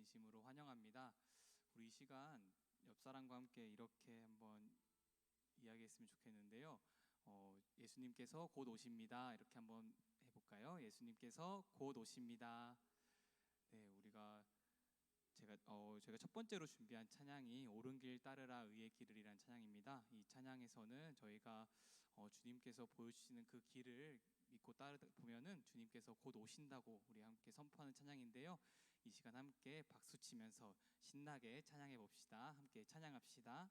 진심으로 환영합니다. 우리 이 시간 옆 사람과 함께 이렇게 한번 이야기했으면 좋겠는데요. 예수님께서 곧 오십니다. 이렇게 한번 해볼까요? 예수님께서 곧 오십니다. 네, 제가 첫 번째로 준비한 찬양이 옳은 길 따르라 의의 길을이란 찬양입니다. 이 찬양에서는 저희가 주님께서 보여주시는 그 길을 믿고 따르다 보면은 주님께서 곧 오신다고 우리 함께 선포하는 찬양인데요. 이 시간 함께 박수 치면서 신나게 찬양해 봅시다. 함께 찬양합시다.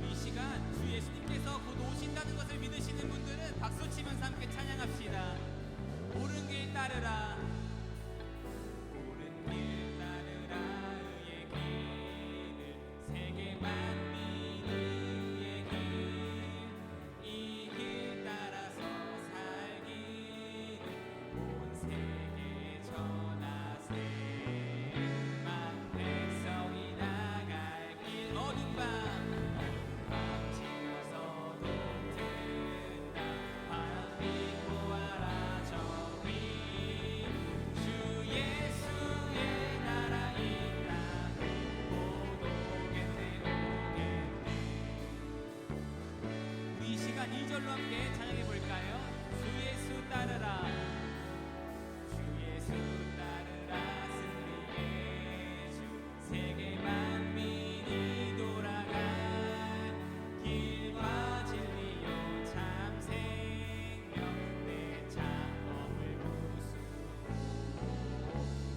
이 시간 주 예수님께서 곧 오신다는 것을 믿으시는 분들은 박수 치면서 함께 찬양합시다. 옳은 길 따르라, 옳은 길 따르라 의의 길을, 세계 만민이 의의 길, 이 길 따라서 살기를 온 세계에 전하세. 만 백성이 나갈 길, 어두운 밤 지나서도 든다. 바람 믿고 와라 저 위, 주 예수의 나라 이 땅 곧 오겠네 오겠네. 우리 이 시간 2절로 함께 찬양해 볼까요? 주 예수 따르라, 주 예수 따르라 승리의 주, 세계 만민이 돌아갈 길과 진리요 참 생명, 내 창업을 부수고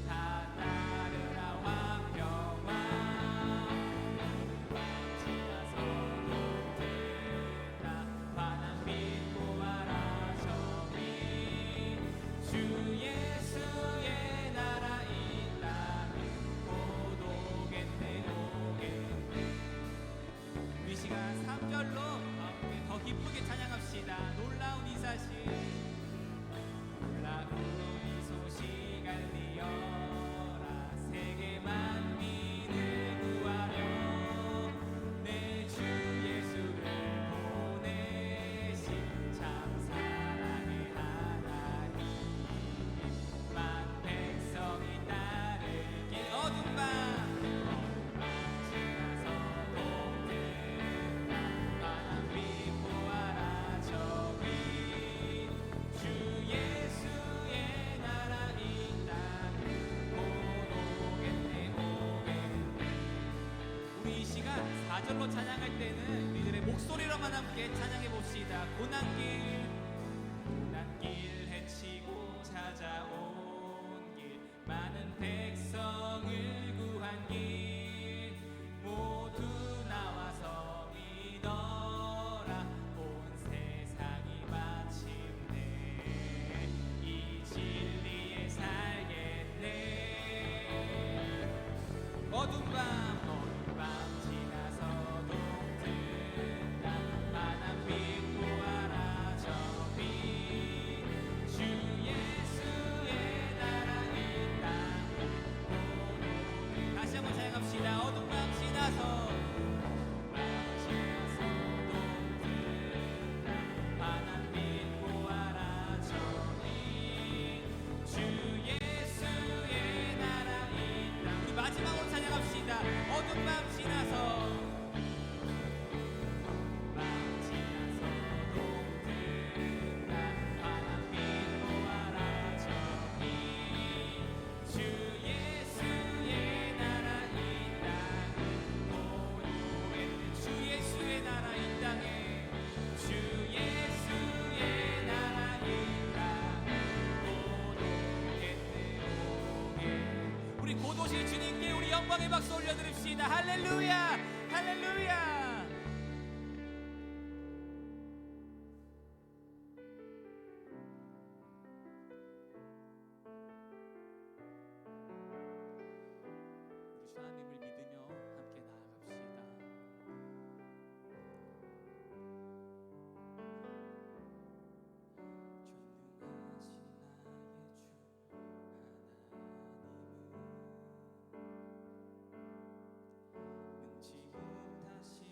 다 따르라 화평화. 지나서도 된다. 바람 믿고 와라 저기, 주 예수의 나라 이 땅에 곧 오겠네 오겠네. 우리 시간 3절로 함께 더 기쁘게 찬양합시다. 놀라운 이 사실, 놀라운 이 소식 알리어라. 세계 만민을 구하려 내 주 예수를 보내신 참 사랑의 하나님, 만 백성이 따를 길, 어두운 밤 지나서도 된다. 바람 믿고 와라 저기, 주 예수의 나라 이 땅 곧 오겠네 오겠네. 우리 이 시간 4절로 찬양할 때는 우리들의 목소리로만 함께 찬양해 봅시다. 고난길 헤치고 찾아온 길, 많은 백성을 구한 길, 모두 나와서 믿어라. 온 세상이 마침내 이 진리에 살겠네. 어두운 밤 지나서도 든다. 바람 믿고 와라 저기, 주 예수의 나라 이 땅 곧 오겠네. 다시 한번 찬양합시다. 어두운 밤 지나서도 든다. 바람 믿고 와라 저기, 주 예수의 나라 이 땅. 우리 마지막으로 찬양합시다. 어두운 밤 지나서 바람 믿고 와라 저기, 주 예수의 나라 이 땅 곧 오겠네. 주 예수의 나라 이 땅에, 주 예수의 나라 이 땅 곧 오겠네 오겠네. 우리 곧 오실 주님께 우리 영광의 박수 올려드립시다. 할렐루야 할렐루야. 우리 하나님을 믿으며 함께 나아갑시다. 전능하신 나의 주 하나님은 지금 다시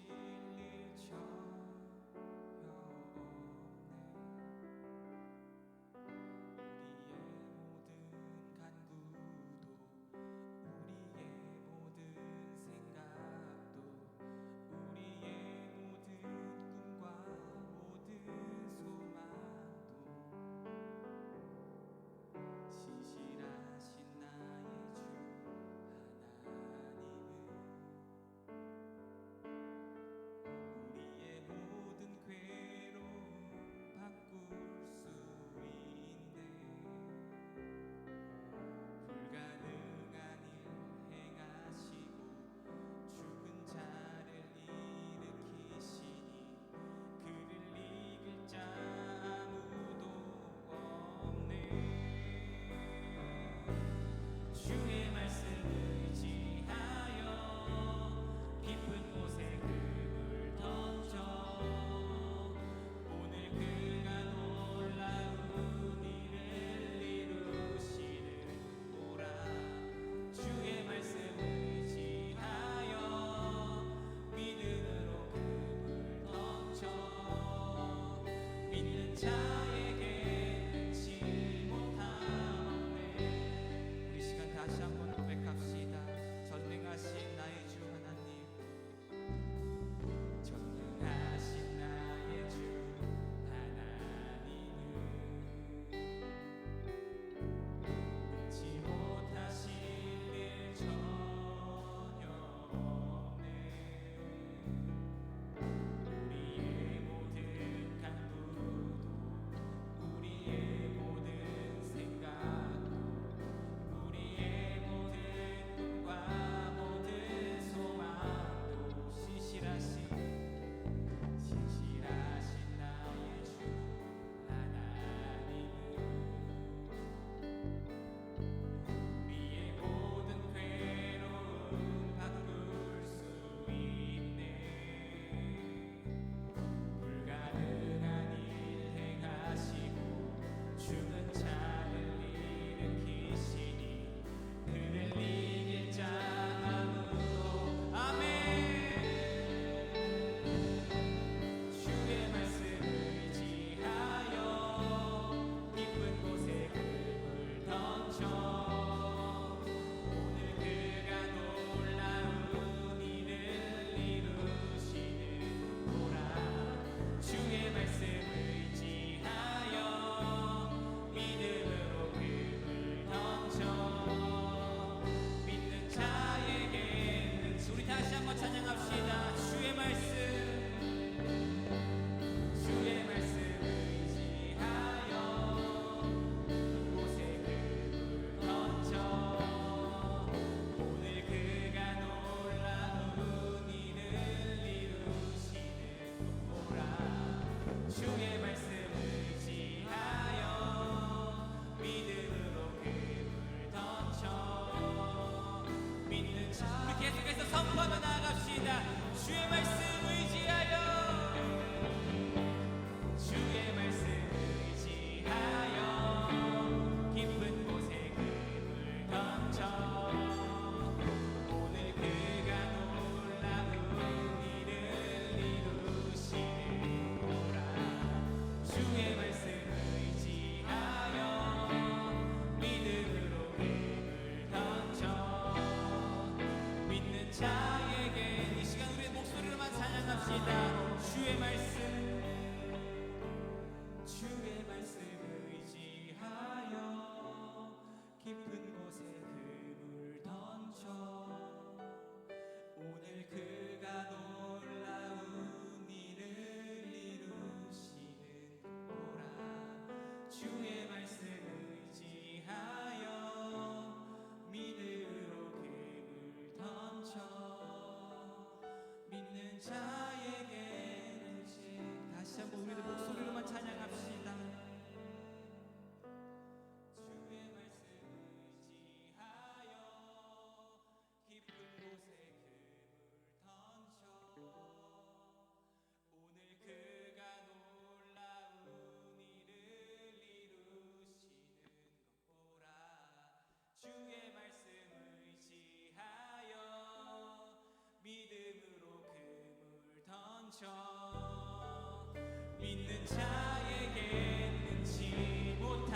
믿는 자에게 능치 못함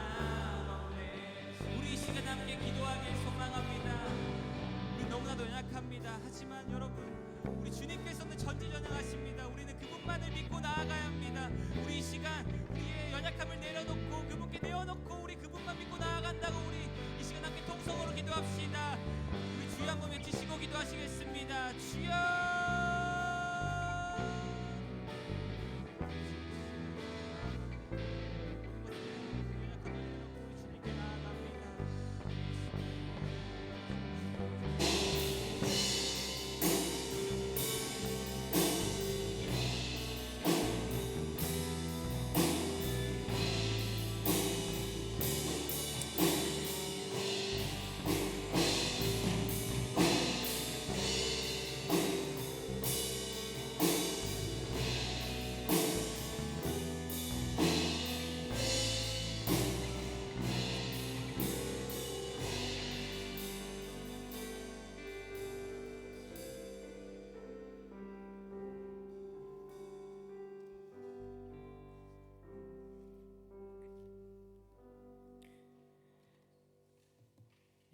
없네. 우리 이 시간 함께 기도하길 소망합니다. 우리 너무나도 연약합니다. 하지만 여러분, 우리 주님께서는 전지전능하십니다. 우리는 그분만을 믿고 나아가야 합니다. 우리 이 시간 우리의 연약함을 내려놓고 그분께 내어놓고 우리 그분만 믿고 나아간다고 우리 이 시간 함께 통성으로 기도합시다. 우리 주여 한번 외치시고 기도하시겠습니다. 주여.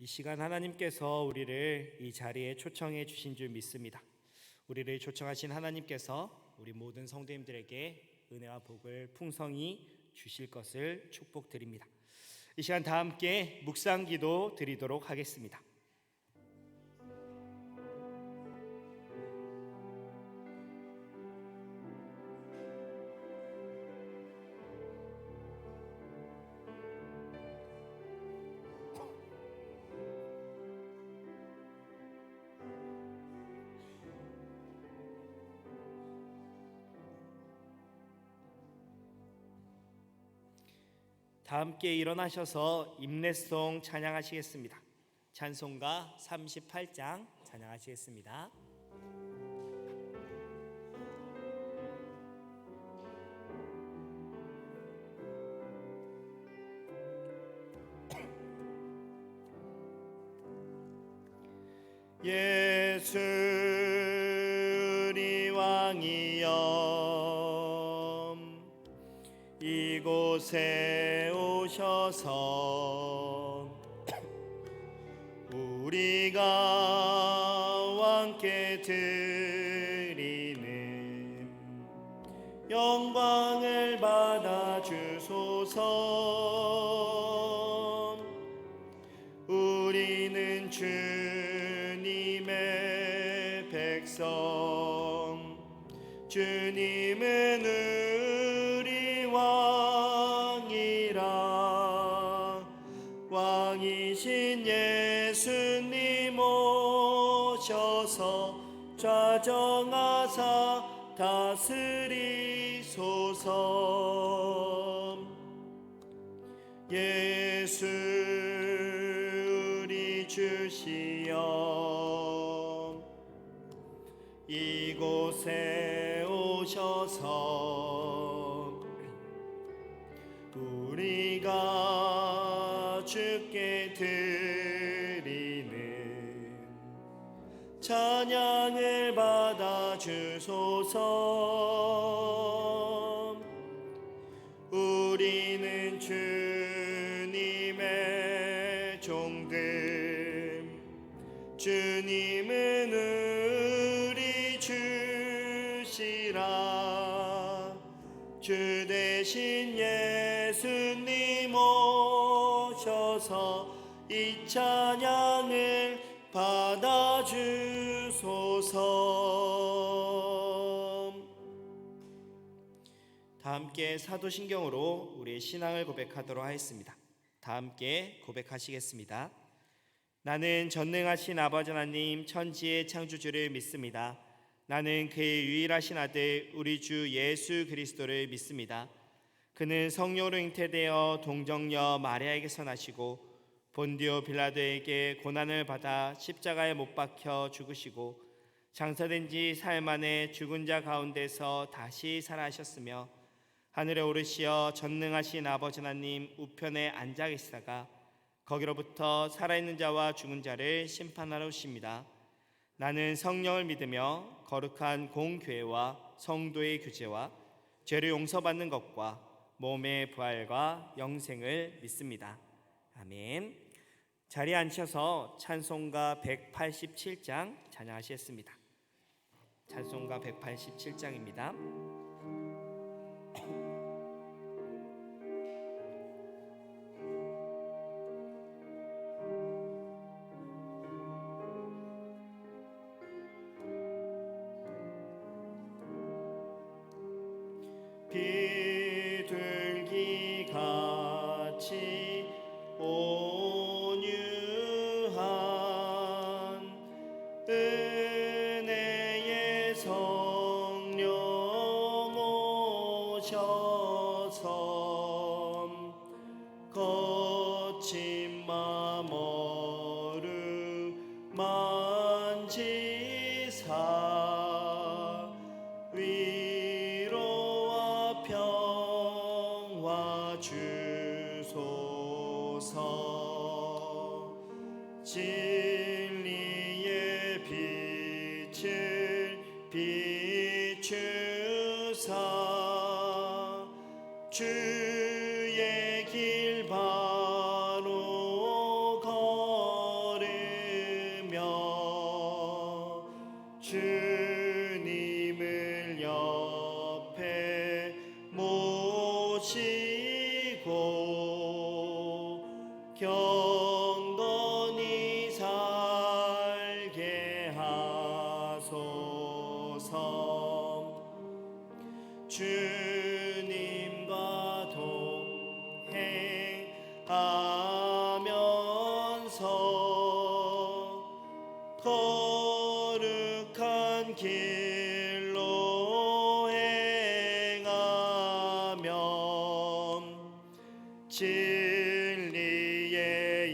이 시간 하나님께서 우리를 이 자리에 초청해 주신 줄 믿습니다. 우리를 초청하신 하나님께서 우리 모든 성도님들에게 은혜와 복을 풍성히 주실 것을 축복드립니다. 이 시간 다 함께 묵상기도 드리도록 하겠습니다. 다 함께 일어나셔서 임례송 찬양하시겠습니다. 찬송가 38장 찬양하시겠습니다. 예수 우리 왕이여 이곳에 오셔서 우리가 왕께 드리는 영광을 받아 주소서. 우리는 주님의 백성, 주님은 우리 왕이라. 왕이신 예수님 오셔서 좌정하사 다스리소서. 예수 우리 주시여 이곳에 오셔서 우리가 주께 드리는 찬양을 받아 주소서. 우리는 주님의 종들, 주님은 우리 주시라. 주 대신 예수님 오셔서 이 찬양을 받아 주소서. 다 함께 사도신경으로 우리의 신앙을 고백하도록 하겠습니다. 다 함께 고백하시겠습니다. 나는 전능하신 아버지 하나님 천지의 창조주를 믿습니다. 나는 그의 유일하신 아들 우리 주 예수 그리스도를 믿습니다. 그는 성령으로 잉태되어 동정녀 마리아에게서 나시고 본디오 빌라도에게 고난을 받아 십자가에 못 박혀 죽으시고 장사된 지 사흘 만에 죽은 자 가운데서 다시 살아나셨으며 하늘에 오르시어 전능하신 아버지 하나님 우편에 앉아 계시다가 거기로부터 살아있는 자와 죽은 자를 심판하러 오십니다. 나는 성령을 믿으며 거룩한 공교회와 성도의 규제와 죄를 용서받는 것과 몸의 부활과 영생을 믿습니다. 아멘. 자리에 앉으셔서 찬송가 187장 찬양하시겠습니다. 찬송가 187장입니다. 비둘기 같이 온유한 은혜의 성령 오셔서 거친 맘 어루만지사 위로와 평화 주소서. 진리의 빛을 비추사 주의 길 바로 걸으며 주님을 옆에 모시고 경건히 살게 하소서. 주님과 동행하면서 거룩한 길로 행하면 진리의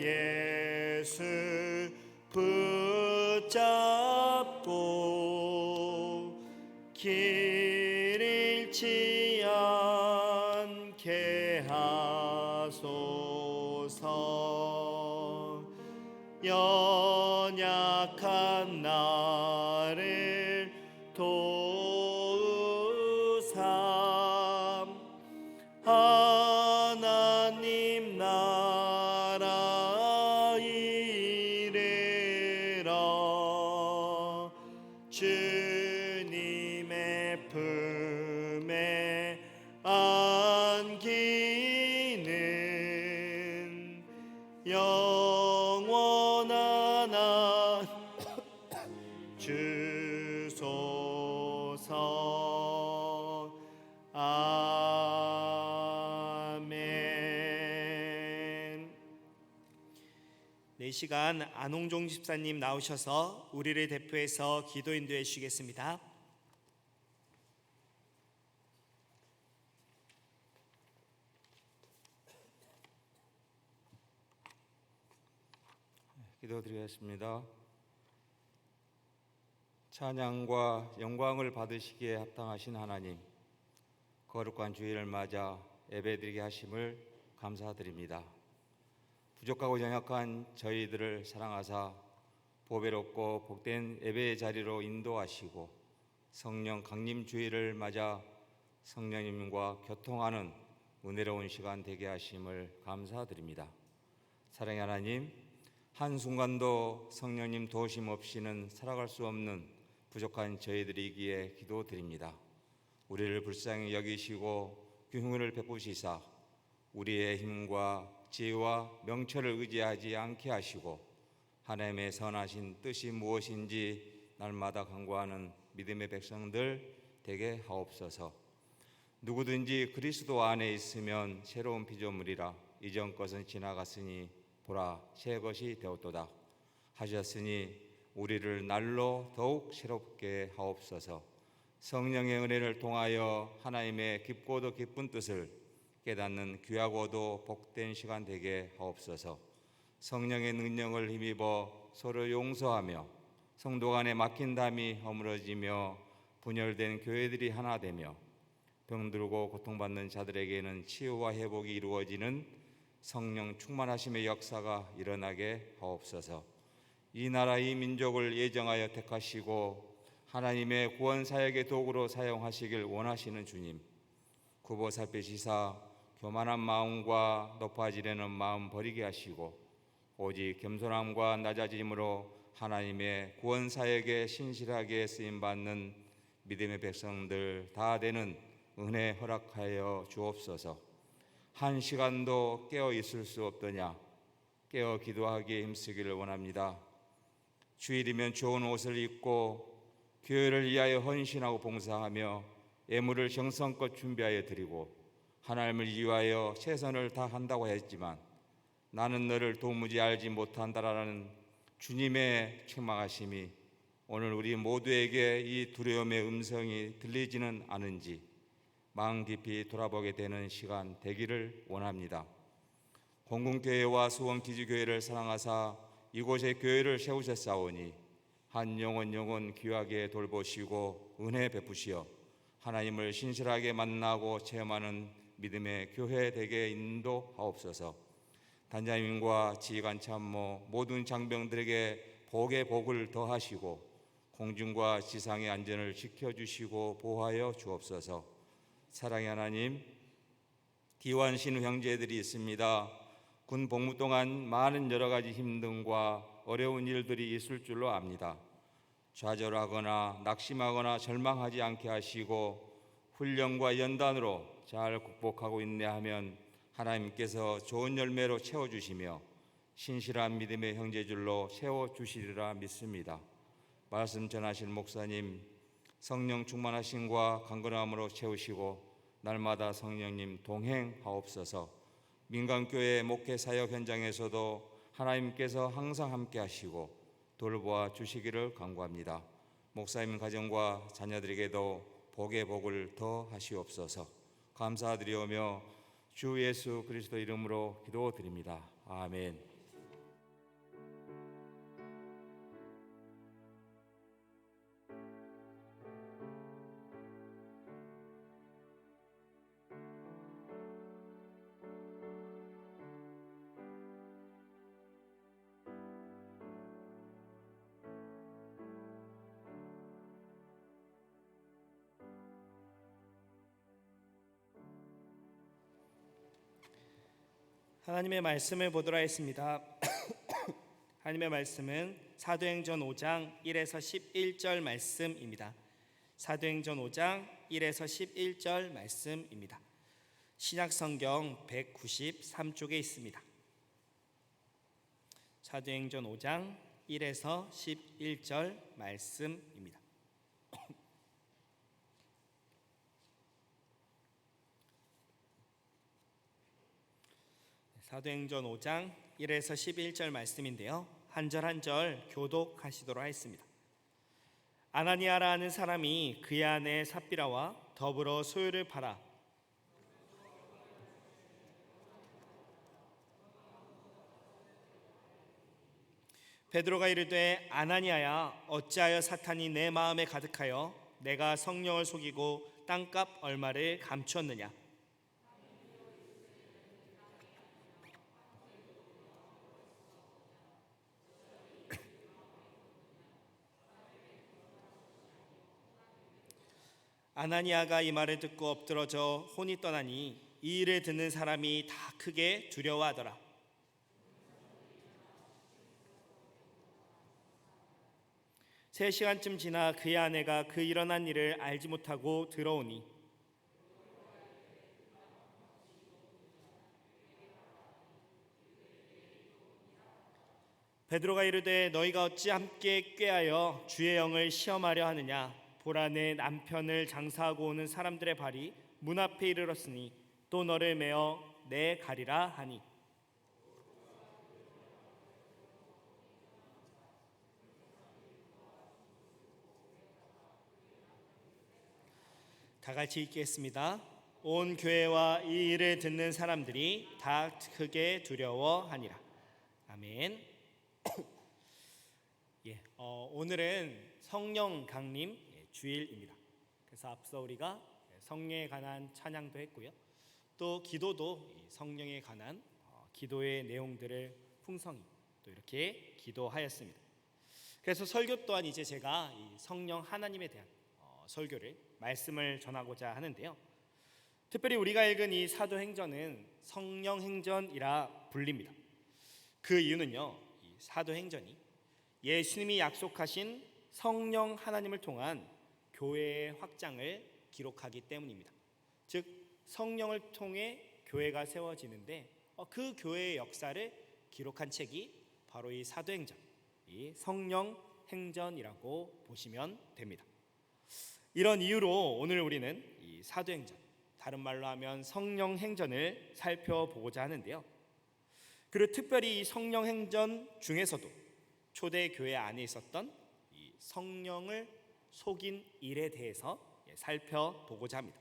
예수 붙잡고 길 잃지 않게 하소서. 연약한 나를 도우사 하나님 나라 이르러 주님의 품에 안기는 영원한 안 주소서. 아멘. 네, 시간 안홍종 집사님 나오셔서 우리를 대표해서 기도 인도해 주시겠습니다. 기도드리겠습니다. 찬양과 영광을 받으시기에 합당하신 하나님, 거룩한 주일을 맞아 예배드리게 하심을 감사드립니다. 부족하고 연약한 저희들을 사랑하사 보배롭고 복된 예배의 자리로 인도하시고 성령 강림 주일을 맞아 성령님과 교통하는 은혜로운 시간 되게 하심을 감사드립니다. 사랑의 하나님, 한순간도 성령님 도우심 없이는 살아갈 수 없는 부족한 저희들이기에 기도드립니다. 우리를 불쌍히 여기시고 긍휼을 베푸시사 우리의 힘과 지혜와 명철을 의지하지 않게 하시고 하나님의 선하신 뜻이 무엇인지 날마다 간구하는 믿음의 백성들 되게 하옵소서. 누구든지 그리스도 안에 있으면 새로운 피조물이라 이전 것은 지나갔으니 보라 새 것이 되었도다 하셨으니 우리를 날로 더욱 새롭게 하옵소서. 성령의 은혜를 통하여 하나님의 깊고도 깊은 뜻을 깨닫는 귀하고도 복된 시간 되게 하옵소서. 성령의 능력을 힘입어 서로 용서하며 성도 간에 막힌 담이 허물어지며 분열된 교회들이 하나 되며 병들고 고통받는 자들에게는 치유와 회복이 이루어지는 성령 충만하심의 역사가 일어나게 하옵소서. 이 나라 이 민족을 예정하여 택하시고 하나님의 구원 사역의 도구로 사용하시길 원하시는 주님, 구보살피시사 교만한 마음과 높아지려는 마음 버리게 하시고 오직 겸손함과 낮아짐으로 하나님의 구원 사역에 신실하게 쓰임 받는 믿음의 백성들 다 되는 은혜 허락하여 주옵소서. 한 시간도 깨어 있을 수 없더냐? 깨어 기도하기에 힘쓰기를 원합니다. 주일이면 좋은 옷을 입고 교회를 위하여 헌신하고 봉사하며 예물을 정성껏 준비하여 드리고 하나님을 위하여 최선을 다한다고 했지만 나는 너를 도무지 알지 못한다라는 주님의 책망하심이 오늘 우리 모두에게 이 두려움의 음성이 들리지는 않은지 마음 깊이 돌아보게 되는 시간 되기를 원합니다. 공공교회와 수원기지교회를 사랑하사 이곳에 교회를 세우셨사오니 한 영혼 귀하게 돌보시고 은혜 베푸시어 하나님을 신실하게 만나고 체험하는 믿음의 교회 되게 인도하옵소서. 단장님과 지휘관 참모 모든 장병들에게 복의 복을 더하시고 공중과 지상의 안전을 지켜주시고 보호하여 주옵소서. 사랑의 하나님, 기완신 형제들이 있습니다. 군 복무 동안 많은 여러 가지 힘듦과 어려운 일들이 있을 줄로 압니다. 좌절하거나 낙심하거나 절망하지 않게 하시고 훈련과 연단으로 잘 극복하고 인내하면 하나님께서 좋은 열매로 채워주시며 신실한 믿음의 형제줄로 세워주시리라 믿습니다. 말씀 전하신 목사님 성령 충만하심과 강건함으로 채우시고 날마다 성령님 동행하옵소서. 민간교회 목회 사역 현장에서도 하나님께서 항상 함께 하시고 돌보아 주시기를 간구합니다. 목사님 가정과 자녀들에게도 복의 복을 더 하시옵소서. 감사드리오며 주 예수 그리스도 이름으로 기도드립니다. 아멘. 하나님의 말씀을 보도록 하겠습니다. 하나님의 말씀은 사도행전 5장 1에서 11절 말씀입니다. 사도행전 5장 1에서 11절 말씀입니다. 신약성경 193쪽에 있습니다. 사도행전 5장 1에서 11절 말씀입니다. 사도행전 5장 1에서 11절 말씀인데요. 한 절 한 절 교독하시도록 하겠습니다. 아나니아라 하는 사람이 그의 아내 삽비라와 더불어 소유를 팔아 베드로가 이르되 아나니아야 어찌하여 사탄이 내 마음에 가득하여 내가 성령을 속이고 땅값 얼마를 감추었느냐. 아나니아가 이 말을 듣고 엎드러져 혼이 떠나니 이 일을 듣는 사람이 다 크게 두려워하더라. 세 시간쯤 지나 그의 아내가 그 일어난 일을 알지 못하고 들어오니 베드로가 이르되 너희가 어찌 함께 꾀하여 주의 영을 시험하려 하느냐. 보라 내 남편을 장사하고 오는 사람들의 발이 문 앞에 이르렀으니 또 너를 메어 내 가리라 하니 다 같이 읽겠습니다. 온 교회와 이 일을 듣는 사람들이 다 크게 두려워하니라. 아멘. 오늘은 성령 강림 주일입니다. 그래서 앞서 우리가 성령에 관한 찬양도 했고요. 또 기도도 성령에 관한 기도의 내용들을 풍성히 또 이렇게 기도하였습니다. 그래서 설교 또한 이제 제가 이 성령 하나님에 대한 설교를 말씀을 전하고자 하는데요. 특별히 우리가 읽은 이 사도행전은 성령행전이라 불립니다. 그 이유는요, 이 사도행전이 예수님이 약속하신 성령 하나님을 통한 교회의 확장을 기록하기 때문입니다. 즉 성령을 통해 교회가 세워지는데 그 교회의 역사를 기록한 책이 바로 이 사도행전, 이 성령행전이라고 보시면 됩니다. 이런 이유로 오늘 우리는 이 사도행전, 다른 말로 하면 성령행전을 살펴보고자 하는데요. 그리고 특별히 이 성령행전 중에서도 초대교회 안에 있었던 이 성령을 속인 일에 대해서 살펴보고자 합니다.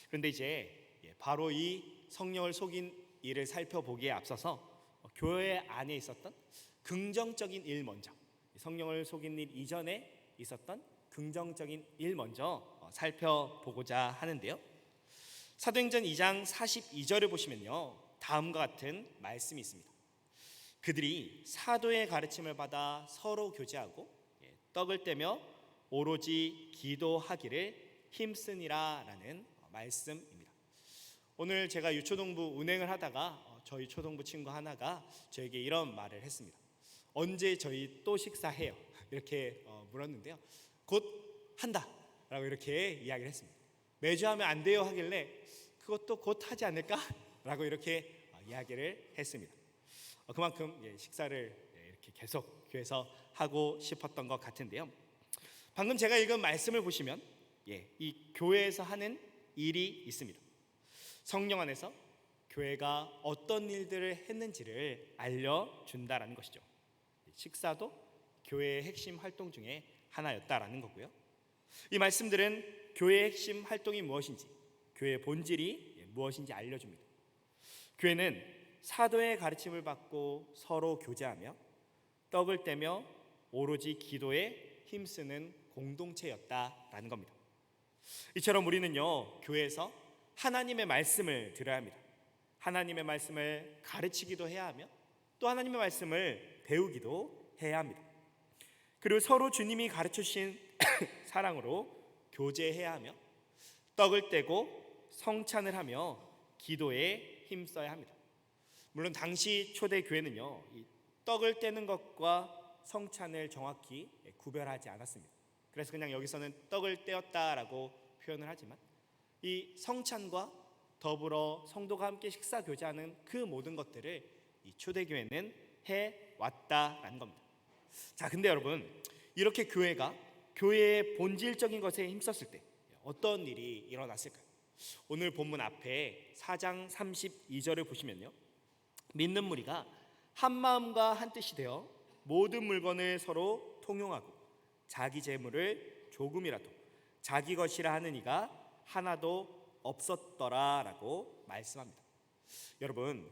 그런데 이제 바로 이 성령을 속인 일을 살펴보기에 앞서서 교회 안에 있었던 긍정적인 일 먼저, 성령을 속인 일 이전에 있었던 긍정적인 일 먼저 살펴보고자 하는데요. 사도행전 2장 42절을 보시면요, 다음과 같은 말씀이 있습니다. 그들이 사도의 가르침을 받아 서로 교제하고 떡을 떼며 오로지 기도하기를 힘쓰니라 라는 말씀입니다. 오늘 제가 유초동부 운행을 하다가 저희 초동부 친구 하나가 저에게 이런 말을 했습니다. 언제 저희 또 식사해요? 이렇게 물었는데요. 곧 한다 라고 이렇게 이야기를 했습니다. 매주 하면 안 돼요 하길래 그것도 곧 하지 않을까? 라고 이렇게 이야기를 했습니다. 그만큼 식사를 이렇게 계속 교회에서 하고 싶었던 것 같은데요. 방금 제가 읽은 말씀을 보시면 이 교회에서 하는 일이 있습니다. 성령 안에서 교회가 어떤 일들을 했는지를 알려준다라는 것이죠. 식사도 교회의 핵심 활동 중에 하나였다라는 거고요. 이 말씀들은 교회의 핵심 활동이 무엇인지, 교회의 본질이 무엇인지 알려줍니다. 교회는 사도의 가르침을 받고 서로 교제하며 떡을 떼며 오로지 기도에 힘쓰는 공동체였다라는 겁니다. 이처럼 우리는요, 교회에서 하나님의 말씀을 들어야 합니다. 하나님의 말씀을 가르치기도 해야 하며 또 하나님의 말씀을 배우기도 해야 합니다. 그리고 서로 주님이 가르쳐주신 사랑으로 교제해야 하며 떡을 떼고 성찬을 하며 기도에 힘써야 합니다. 물론 당시 초대교회는요, 이 떡을 떼는 것과 성찬을 정확히 구별하지 않았습니다. 그래서 그냥 여기서는 떡을 떼었다라고 표현을 하지만 이 성찬과 더불어 성도가 함께 식사 교제하는 그 모든 것들을 이 초대교회는 해왔다라는 겁니다. 자, 근데 여러분, 이렇게 교회가 교회의 본질적인 것에 힘썼을 때 어떤 일이 일어났을까요? 오늘 본문 앞에 4장 32절을 보시면요, 믿는 무리가 한 마음과 한 뜻이 되어 모든 물건을 서로 통용하고 자기 재물을 조금이라도 자기 것이라 하는 이가 하나도 없었더라라고 말씀합니다. 여러분,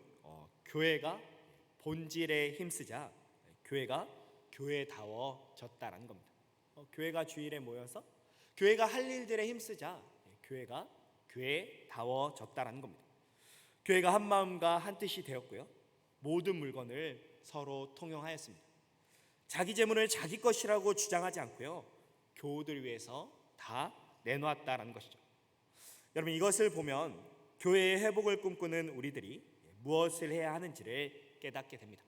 교회가 본질에 힘쓰자 교회가 교회다워졌다라는 겁니다. 교회가 주일에 모여서 교회가 할 일들에 힘쓰자 교회가 교회다워졌다라는 겁니다. 교회가 한 마음과 한 뜻이 되었고요, 모든 물건을 서로 통용하였습니다. 자기 재물을 자기 것이라고 주장하지 않고요, 교우들 위해서 다 내놓았다라는 것이죠. 여러분, 이것을 보면 교회의 회복을 꿈꾸는 우리들이 무엇을 해야 하는지를 깨닫게 됩니다.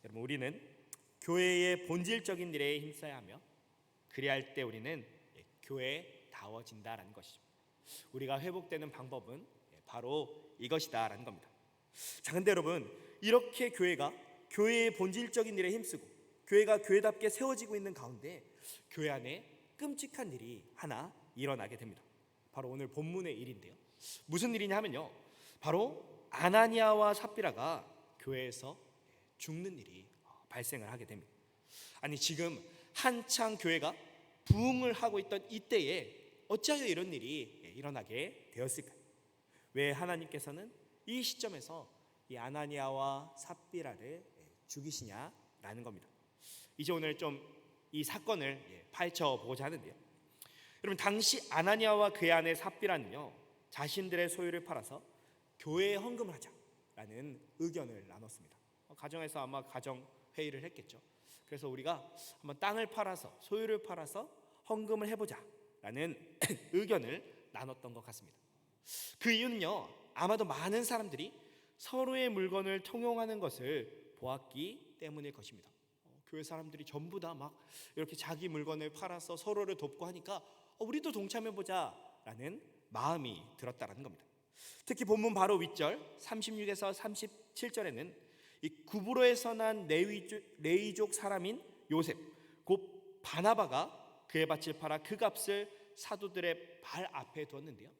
여러분, 우리는 교회의 본질적인 일에 힘써야 하며 그리할 때 우리는 교회다워진다라는 것이죠. 우리가 회복되는 방법은 바로 이것이다라는 겁니다. 자, 근데 여러분, 이렇게 교회가 교회의 본질적인 일에 힘쓰고 교회가 교회답게 세워지고 있는 가운데 교회 안에 끔찍한 일이 하나 일어나게 됩니다. 바로 오늘 본문의 일인데요. 무슨 일이냐 하면요, 바로 아나니아와 삽비라가 교회에서 죽는 일이 발생을 하게 됩니다. 아니, 지금 한창 교회가 부흥을 하고 있던 이때에 어찌하여 이런 일이 일어나게 되었을까요? 왜 하나님께서는 이 시점에서 이 아나니아와 삽비라를 죽이시냐라는 겁니다. 이제 오늘 좀 이 사건을 파헤쳐 보고자 하는데요. 여러분, 당시 아나니아와 그의 아내 삽비라는요, 자신들의 소유를 팔아서 교회에 헌금을 하자라는 의견을 나눴습니다. 가정에서 아마 가정 회의를 했겠죠. 그래서 우리가 한번 땅을 팔아서 소유를 팔아서 헌금을 해보자라는 의견을 나눴던 것 같습니다. 그 이유는요, 아마도 많은 사람들이 서로의 물건을 통용하는 것을 보았기 때문일 것입니다. 교회 사람들이 전부 다 막 이렇게 자기 물건을 팔아서 서로를 돕고 하니까 우리도 동참해보자라는 마음이 들었다라는 겁니다. 특히 본문 바로 윗절 36에서 37절에는 이 구브로에서 난 레위족 사람인 요셉 곧 바나바가 그의 밭을 팔아 그 값을 사도들의 발 앞에 두었는데요,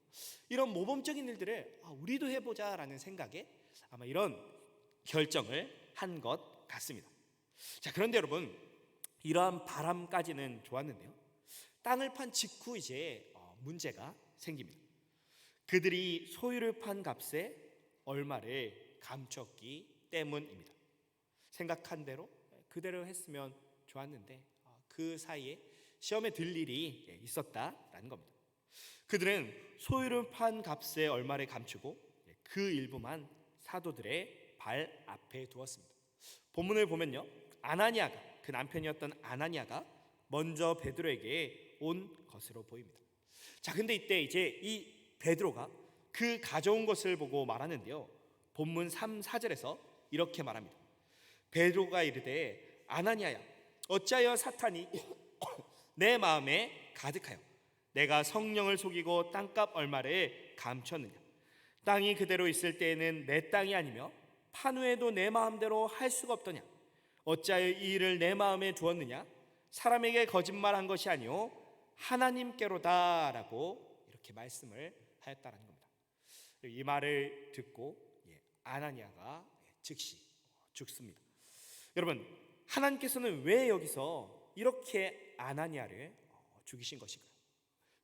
이런 모범적인 일들을 우리도 해보자라는 생각에 아마 이런 결정을 한 것 같습니다. 자, 그런데 여러분, 이러한 바람까지는 좋았는데요, 땅을 판 직후 이제 문제가 생깁니다. 그들이 소유를 판 값에 얼마를 감췄기 때문입니다. 생각한 대로 그대로 했으면 좋았는데 그 사이에 시험에 들 일이 있었다라는 겁니다. 그들은 소유를 판 값에 얼마를 감추고 그 일부만 사도들의 발 앞에 두었습니다. 본문을 보면요, 아나니아가, 그 남편이었던 아나니아가 먼저 베드로에게 온 것으로 보입니다. 자, 근데 이때 이제 이 베드로가 그 가져온 것을 보고 말하는데요, 본문 3, 4절에서 이렇게 말합니다. 베드로가 이르되 아나니아야, 어찌하여 사탄이 내 마음에 가득하여 내가 성령을 속이고 땅값 얼마를 감췄느냐? 땅이 그대로 있을 때에는 내 땅이 아니며 판 후에도 내 마음대로 할 수가 없더냐? 어찌하여 이 일을 내 마음에 두었느냐? 사람에게 거짓말한 것이 아니오 하나님께로다라고 이렇게 말씀을 하였다라는 겁니다. 이 말을 듣고 아나니아가 즉시 죽습니다. 여러분, 하나님께서는 왜 여기서 이렇게 아나니아를 죽이신 것인가요?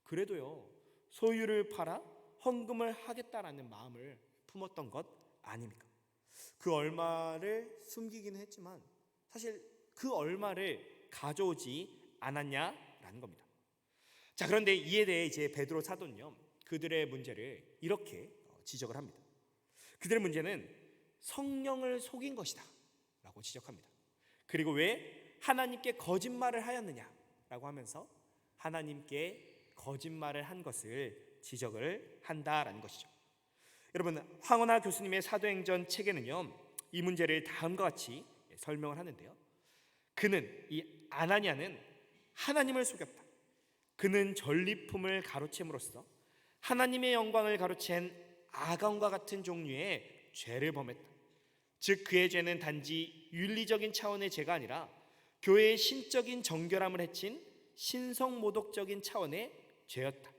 그래도요, 소유를 팔아 헌금을 하겠다라는 마음을 품었던 것 아닙니까? 그 얼마를 숨기기는 했지만 사실 그 얼마를 가져오지 않았냐라는 겁니다. 자, 그런데 이에 대해 이제 베드로 사도는요, 그들의 문제를 이렇게 지적을 합니다. 그들의 문제는 성령을 속인 것이다 라고 지적합니다. 그리고 왜 하나님께 거짓말을 하였느냐라고 하면서 하나님께 거짓말을 한 것을 지적을 한다라는 것이죠. 여러분, 황원하 교수님의 사도행전 책에는요, 이 문제를 다음과 같이 설명을 하는데요, 그는, 이 아나니아는 하나님을 속였다. 그는 전리품을 가로챈으로써 하나님의 영광을 가로챈 아간과 같은 종류의 죄를 범했다. 즉 그의 죄는 단지 윤리적인 차원의 죄가 아니라 교회의 신적인 정결함을 해친 신성모독적인 차원의 죄였다.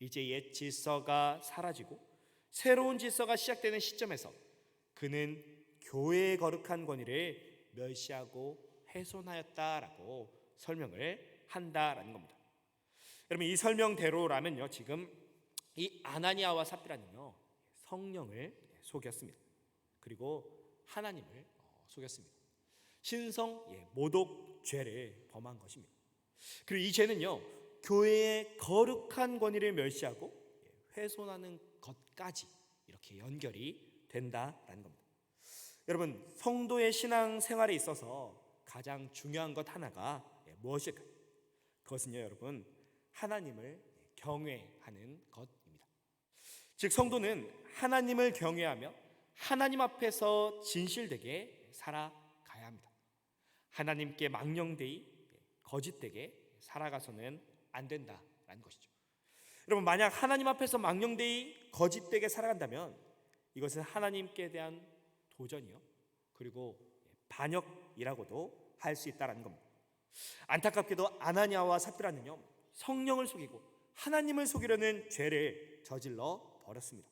이제 옛 질서가 사라지고 새로운 질서가 시작되는 시점에서 그는 교회의 거룩한 권위를 멸시하고 훼손하였다라고 설명을 한다라는 겁니다. 여러분, 이 설명대로라면요, 지금 이 아나니아와 삽비라는요, 성령을 속였습니다. 그리고 하나님을 속였습니다. 신성 모독 죄를 범한 것입니다. 그리고 이 죄는요, 교회의 거룩한 권위를 멸시하고 훼손하는 것까지 이렇게 연결이 된다라는 겁니다. 여러분, 성도의 신앙 생활에 있어서 가장 중요한 것 하나가 무엇일까요? 그것은요, 여러분, 하나님을 경외하는 것입니다. 즉 성도는 하나님을 경외하며 하나님 앞에서 진실되게 살아가야 합니다. 하나님께 망령되이 거짓되게 살아가서는 안 된다라는 것이죠. 여러분, 만약 하나님 앞에서 망령되이 거짓되게 살아간다면 이것은 하나님께 대한 도전이요, 그리고 반역이라고도 할 수 있다라는 겁니다. 안타깝게도 아나니아와 삽비라는요, 성령을 속이고 하나님을 속이려는 죄를 저질러 버렸습니다.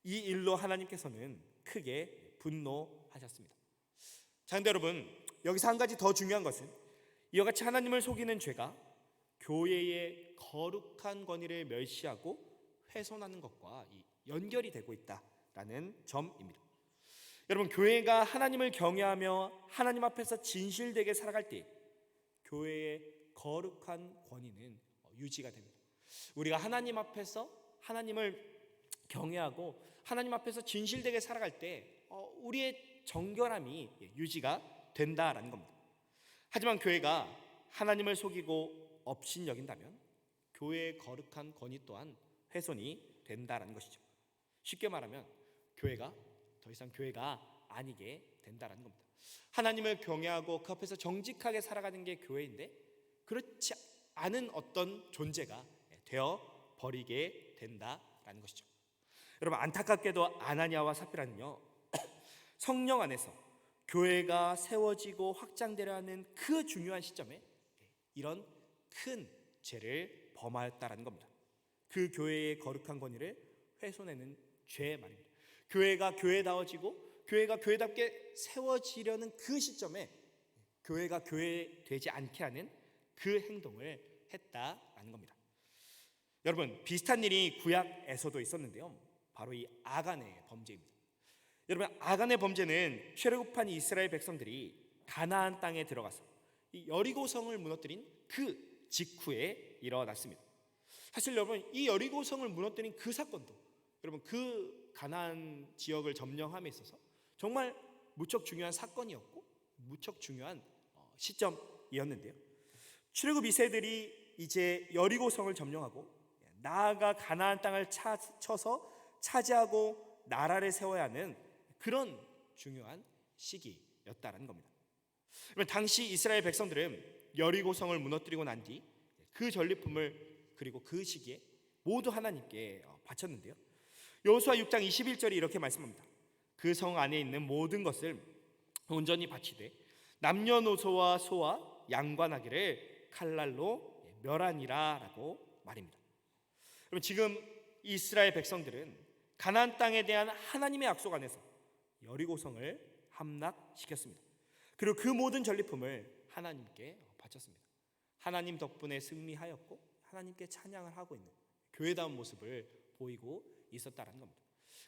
이 일로 하나님께서는 크게 분노하셨습니다. 자, 근데 여러분, 여기서 한 가지 더 중요한 것은 이와 같이 하나님을 속이는 죄가 교회의 거룩한 권위를 멸시하고 훼손하는 것과 연결이 되고 있다라는 점입니다. 여러분, 교회가 하나님을 경외하며 하나님 앞에서 진실되게 살아갈 때 교회의 거룩한 권위는 유지가 됩니다. 우리가 하나님 앞에서 하나님을 경외하고 하나님 앞에서 진실되게 살아갈 때 우리의 정결함이 유지가 된다라는 겁니다. 하지만 교회가 하나님을 속이고 업신여긴다면 교회의 거룩한 권위 또한 훼손이 된다라는 것이죠. 쉽게 말하면 교회가 더 이상 교회가 아니게 된다라는 겁니다. 하나님을 경외하고 그 앞에서 정직하게 살아가는 게 교회인데 그렇지 않은 어떤 존재가 되어 버리게 된다라는 것이죠. 여러분, 안타깝게도 아나니아와 삽비라는요 성령 안에서 교회가 세워지고 확장되려 하는 그 중요한 시점에 이런 큰 죄를 범하였다라는 겁니다. 그 교회의 거룩한 권위를 훼손하는 죄 말입니다. 교회가 교회다워지고 교회가 교회답게 세워지려는 그 시점에 교회가 교회되지 않게 하는 그 행동을 했다라는 겁니다. 여러분, 비슷한 일이 구약에서도 있었는데요, 바로 이 아간의 범죄입니다. 여러분, 아간의 범죄는 출애굽한 이스라엘 백성들이 가나안 땅에 들어가서 이 여리고성을 무너뜨린 그 직후에 일어났습니다. 사실 여러분, 이 여리고성을 무너뜨린 그 사건도 여러분 그 가나안 지역을 점령함에 있어서 정말 무척 중요한 사건이었고 무척 중요한 시점이었는데요. 출애굽 2세들이 이제 여리고성을 점령하고 나아가 가나안 땅을 쳐서 차지하고 나라를 세워야 하는 그런 중요한 시기였다는 겁니다. 당시 이스라엘 백성들은 여리고성을 무너뜨리고 난 뒤 그 전리품을 그리고 그 시기에 모두 하나님께 바쳤는데요. 여호수아 6장 21절이 이렇게 말씀합니다. 그 성 안에 있는 모든 것을 온전히 바치되 남녀노소와 소와 양과 나귀를 칼날로 멸하니라 라고 말입니다. 여러분, 지금 이스라엘 백성들은 가나안 땅에 대한 하나님의 약속 안에서 여리고성을 함락시켰습니다. 그리고 그 모든 전리품을 하나님께 바쳤습니다. 하나님 덕분에 승리하였고 하나님께 찬양을 하고 있는 교회다운 모습을 보이고 있었다는 겁니다.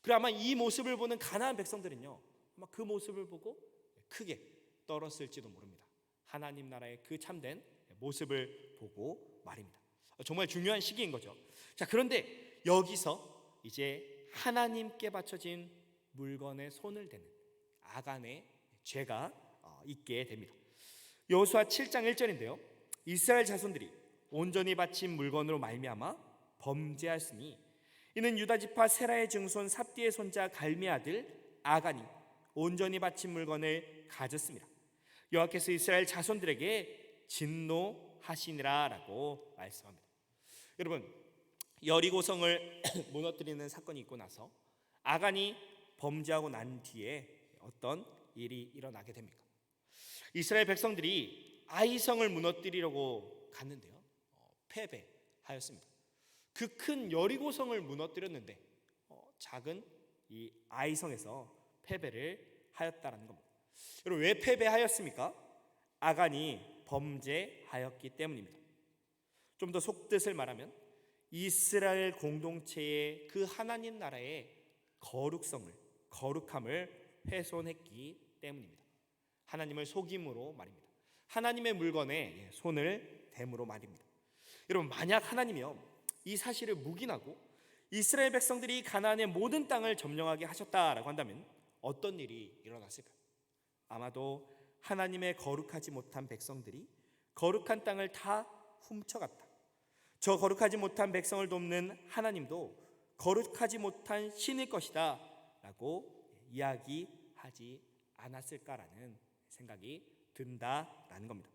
그리고 아마 이 모습을 보는 가나안 백성들은요, 아마 그 모습을 보고 크게 떨었을지도 모릅니다. 하나님 나라의 그 참된 모습을 보고 말입니다. 정말 중요한 시기인 거죠. 자, 그런데 여기서 이제 하나님께 바쳐진 물건에 손을 대는 아간의 죄가 있게 됩니다. 여호수아 7장 1절인데요. 이스라엘 자손들이 온전히 바친 물건으로 말미암아 범죄하였으니 이는 유다 지파 세라의 증손 삽디의 손자 갈미의 아들 아간이 온전히 바친 물건을 가졌습니다. 여호와께서 이스라엘 자손들에게 진노하시니라라고 말씀합니다. 여러분, 여리고성을 무너뜨리는 사건이 있고 나서 아간이 범죄하고 난 뒤에 어떤 일이 일어나게 됩니까? 이스라엘 백성들이 아이성을 무너뜨리려고 갔는데요, 패배하였습니다. 그 큰 여리고성을 무너뜨렸는데 작은 이 아이성에서 패배를 하였다는 겁니다. 여러분, 왜 패배하였습니까? 아간이 범죄하였기 때문입니다. 좀 더 속뜻을 말하면 이스라엘 공동체의 그 하나님 나라의 거룩함을 훼손했기 때문입니다. 하나님을 속임으로 말입니다. 하나님의 물건에 손을 댐으로 말입니다. 여러분, 만약 하나님이요 이 사실을 묵인하고 이스라엘 백성들이 가나안의 모든 땅을 점령하게 하셨다라고 한다면 어떤 일이 일어났을까요? 아마도 하나님의 거룩하지 못한 백성들이 거룩한 땅을 다 훔쳐갔다. 저 거룩하지 못한 백성을 돕는 하나님도 거룩하지 못한 신일 것이다 라고 이야기하지 않았을까라는 생각이 든다라는 겁니다.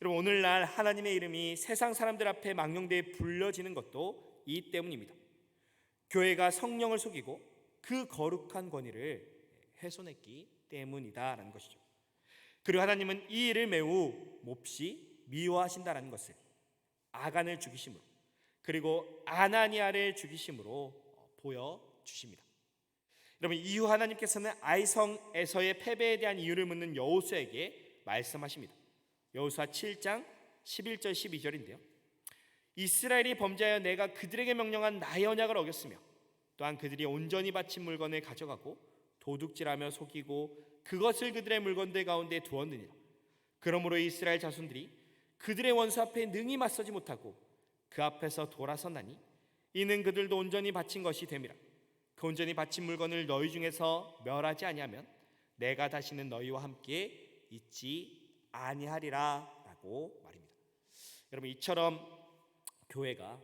여러분, 오늘날 하나님의 이름이 세상 사람들 앞에 망령되이 불려지는 것도 이 때문입니다. 교회가 성령을 속이고 그 거룩한 권위를 훼손했기 때문이다라는 것이죠. 그리고 하나님은 이 일을 매우 몹시 미워하신다라는 것을 아간을 죽이심으로 그리고 아나니아를 죽이심으로 보여주십니다. 여러분, 이후 하나님께서는 아이성에서의 패배에 대한 이유를 묻는 여호수아에게 말씀하십니다. 여호수아 7장 11절 12절인데요. 이스라엘이 범죄하여 내가 그들에게 명령한 나의 언약을 어겼으며 또한 그들이 온전히 바친 물건을 가져가고 도둑질하며 속이고 그것을 그들의 물건들 가운데 두었느니라. 그러므로 이스라엘 자손들이 그들의 원수 앞에 능히 맞서지 못하고 그 앞에서 돌아섰나니 이는 그들도 온전히 바친 것이 됨이라. 그 온전히 바친 물건을 너희 중에서 멸하지 아니하면 내가 다시는 너희와 함께 있지 아니하리라라고 말입니다. 여러분, 이처럼 교회가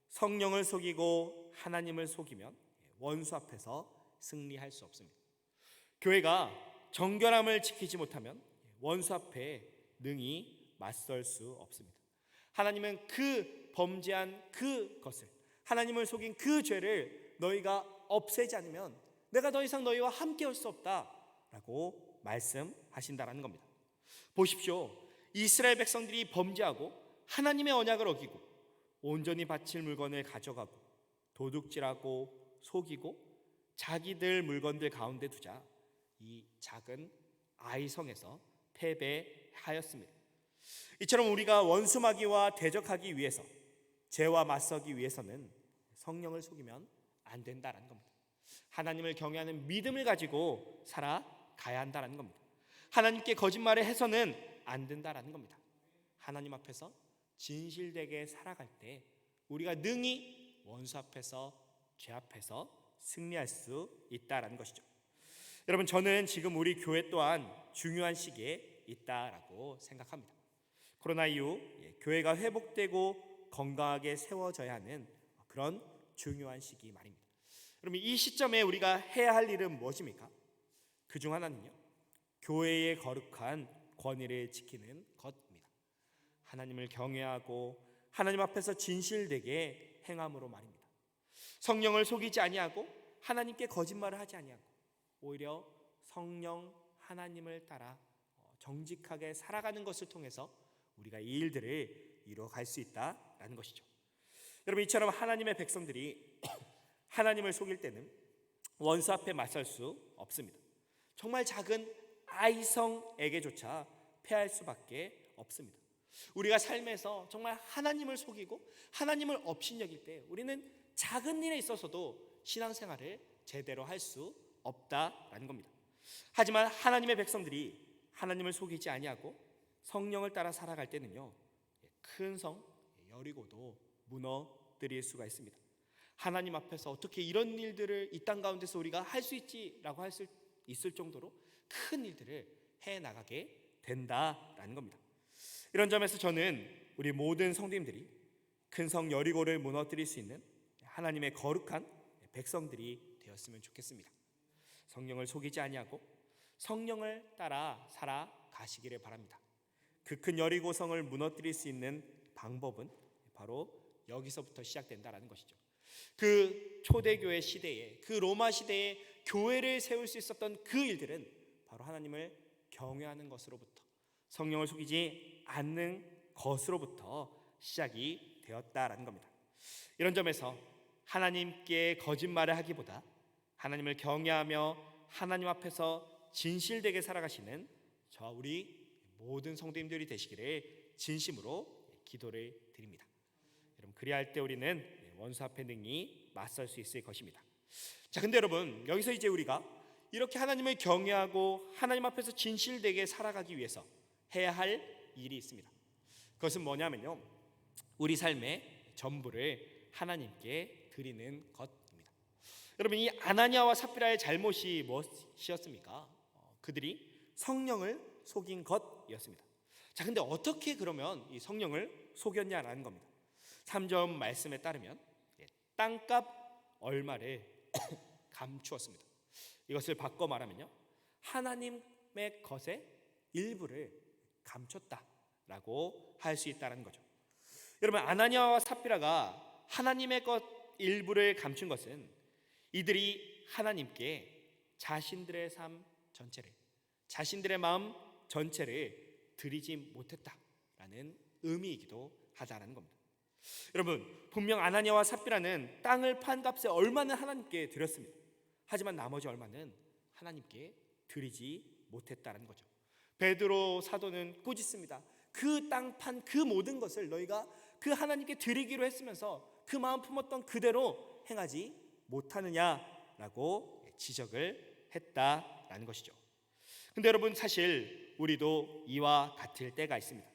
성령을 속이고 하나님을 속이면 원수 앞에서 승리할 수 없습니다. 교회가 정결함을 지키지 못하면 원수 앞에 능히 맞설 수 없습니다. 하나님은 그 범죄한 그것을, 하나님을 속인 그 죄를 너희가 없애지 않으면 내가 더 이상 너희와 함께 할 수 없다라고 말씀하신다라는 겁니다. 보십시오. 이스라엘 백성들이 범죄하고 하나님의 언약을 어기고 온전히 바칠 물건을 가져가고 도둑질하고 속이고 자기들 물건들 가운데 두자 이 작은 아이성에서 패배하였습니다. 이처럼 우리가 원수마귀와 대적하기 위해서, 죄와 맞서기 위해서는 성령을 속이면 안 된다라는 겁니다. 하나님을 경외하는 믿음을 가지고 살아가야 한다라는 겁니다. 하나님께 거짓말을 해서는 안 된다라는 겁니다. 하나님 앞에서 진실되게 살아갈 때 우리가 능히 원수 앞에서, 죄 앞에서 승리할 수 있다라는 것이죠. 여러분, 저는 지금 우리 교회 또한 중요한 시기에 있다라고 생각합니다. 코로나 이후 교회가 회복되고 건강하게 세워져야 하는 그런 중요한 시기 말입니다. 그럼 이 시점에 우리가 해야 할 일은 무엇입니까? 그중 하나는요, 교회의 거룩한 권위를 지키는 것입니다. 하나님을 경외하고 하나님 앞에서 진실되게 행함으로 말입니다. 성령을 속이지 아니하고 하나님께 거짓말을 하지 아니하고 오히려 성령 하나님을 따라 정직하게 살아가는 것을 통해서 우리가 이 일들을 이루어갈 수 있다라는 것이죠. 여러분, 이처럼 하나님의 백성들이 하나님을 속일 때는 원수 앞에 맞설 수 없습니다. 정말 작은 아이성에게조차 패할 수밖에 없습니다. 우리가 삶에서 정말 하나님을 속이고 하나님을 업신여길 때 우리는 작은 일에 있어서도 신앙생활을 제대로 할 수 없다라는 겁니다. 하지만 하나님의 백성들이 하나님을 속이지 아니하고 성령을 따라 살아갈 때는요, 큰 성 여리고도 무너뜨릴 수가 있습니다. 하나님 앞에서 어떻게 이런 일들을 이 땅 가운데서 우리가 할 수 있지라고 할 수 있을 정도로 큰 일들을 해나가게 된다라는 겁니다. 이런 점에서 저는 우리 모든 성도님들이 큰 성 여리고를 무너뜨릴 수 있는 하나님의 거룩한 백성들이 되었으면 좋겠습니다. 성령을 속이지 아니하고 성령을 따라 살아가시기를 바랍니다. 그 큰 여리고성을 무너뜨릴 수 있는 방법은 바로 여기서부터 시작된다라는 것이죠. 그 초대교회 시대에, 그 로마 시대에 교회를 세울 수 있었던 그 일들은 바로 하나님을 경외하는 것으로부터, 성령을 속이지 않는 것으로부터 시작이 되었다라는 겁니다. 이런 점에서 하나님께 거짓말을 하기보다 하나님을 경외하며 하나님 앞에서 진실되게 살아가시는 저 우리 모든 성도님들이 되시기를 진심으로 기도를 드립니다. 여러분, 그리할 때 우리는 원수 앞에 능히 맞설 수 있을 것입니다. 자, 근데 여러분, 여기서 이제 우리가 이렇게 하나님을 경외하고 하나님 앞에서 진실되게 살아가기 위해서 해야 할 일이 있습니다. 그것은 뭐냐면요, 우리 삶의 전부를 하나님께 드리는 것입니다. 여러분, 이 아나니아와 삽비라의 잘못이 무엇이었습니까? 그들이 성령을 속인 것이었습니다. 자, 근데 어떻게 그러면 이 성령을 속였냐라는 겁니다. 3절 말씀에 따르면 땅값 얼마를 감추었습니다. 이것을 바꿔 말하면요, 하나님의 것의 일부를 감췄다라고 할 수 있다는 거죠. 여러분, 아나니아와 삽비라가 하나님의 것 일부를 감춘 것은 이들이 하나님께 자신들의 삶 전체를, 자신들의 마음 전체를 드리지 못했다라는 의미이기도 하다라는 겁니다. 여러분, 분명 아나니아와 삽비라는 땅을 판 값에 얼마는 하나님께 드렸습니다. 하지만 나머지 얼마는 하나님께 드리지 못했다는 거죠. 베드로 사도는 꾸짖습니다. 그 땅 판 그 모든 것을 너희가 그 하나님께 드리기로 했으면서 그 마음 품었던 그대로 행하지 못하느냐라고 지적을 했다라는 것이죠. 근데 여러분, 사실 우리도 이와 같을 때가 있습니다.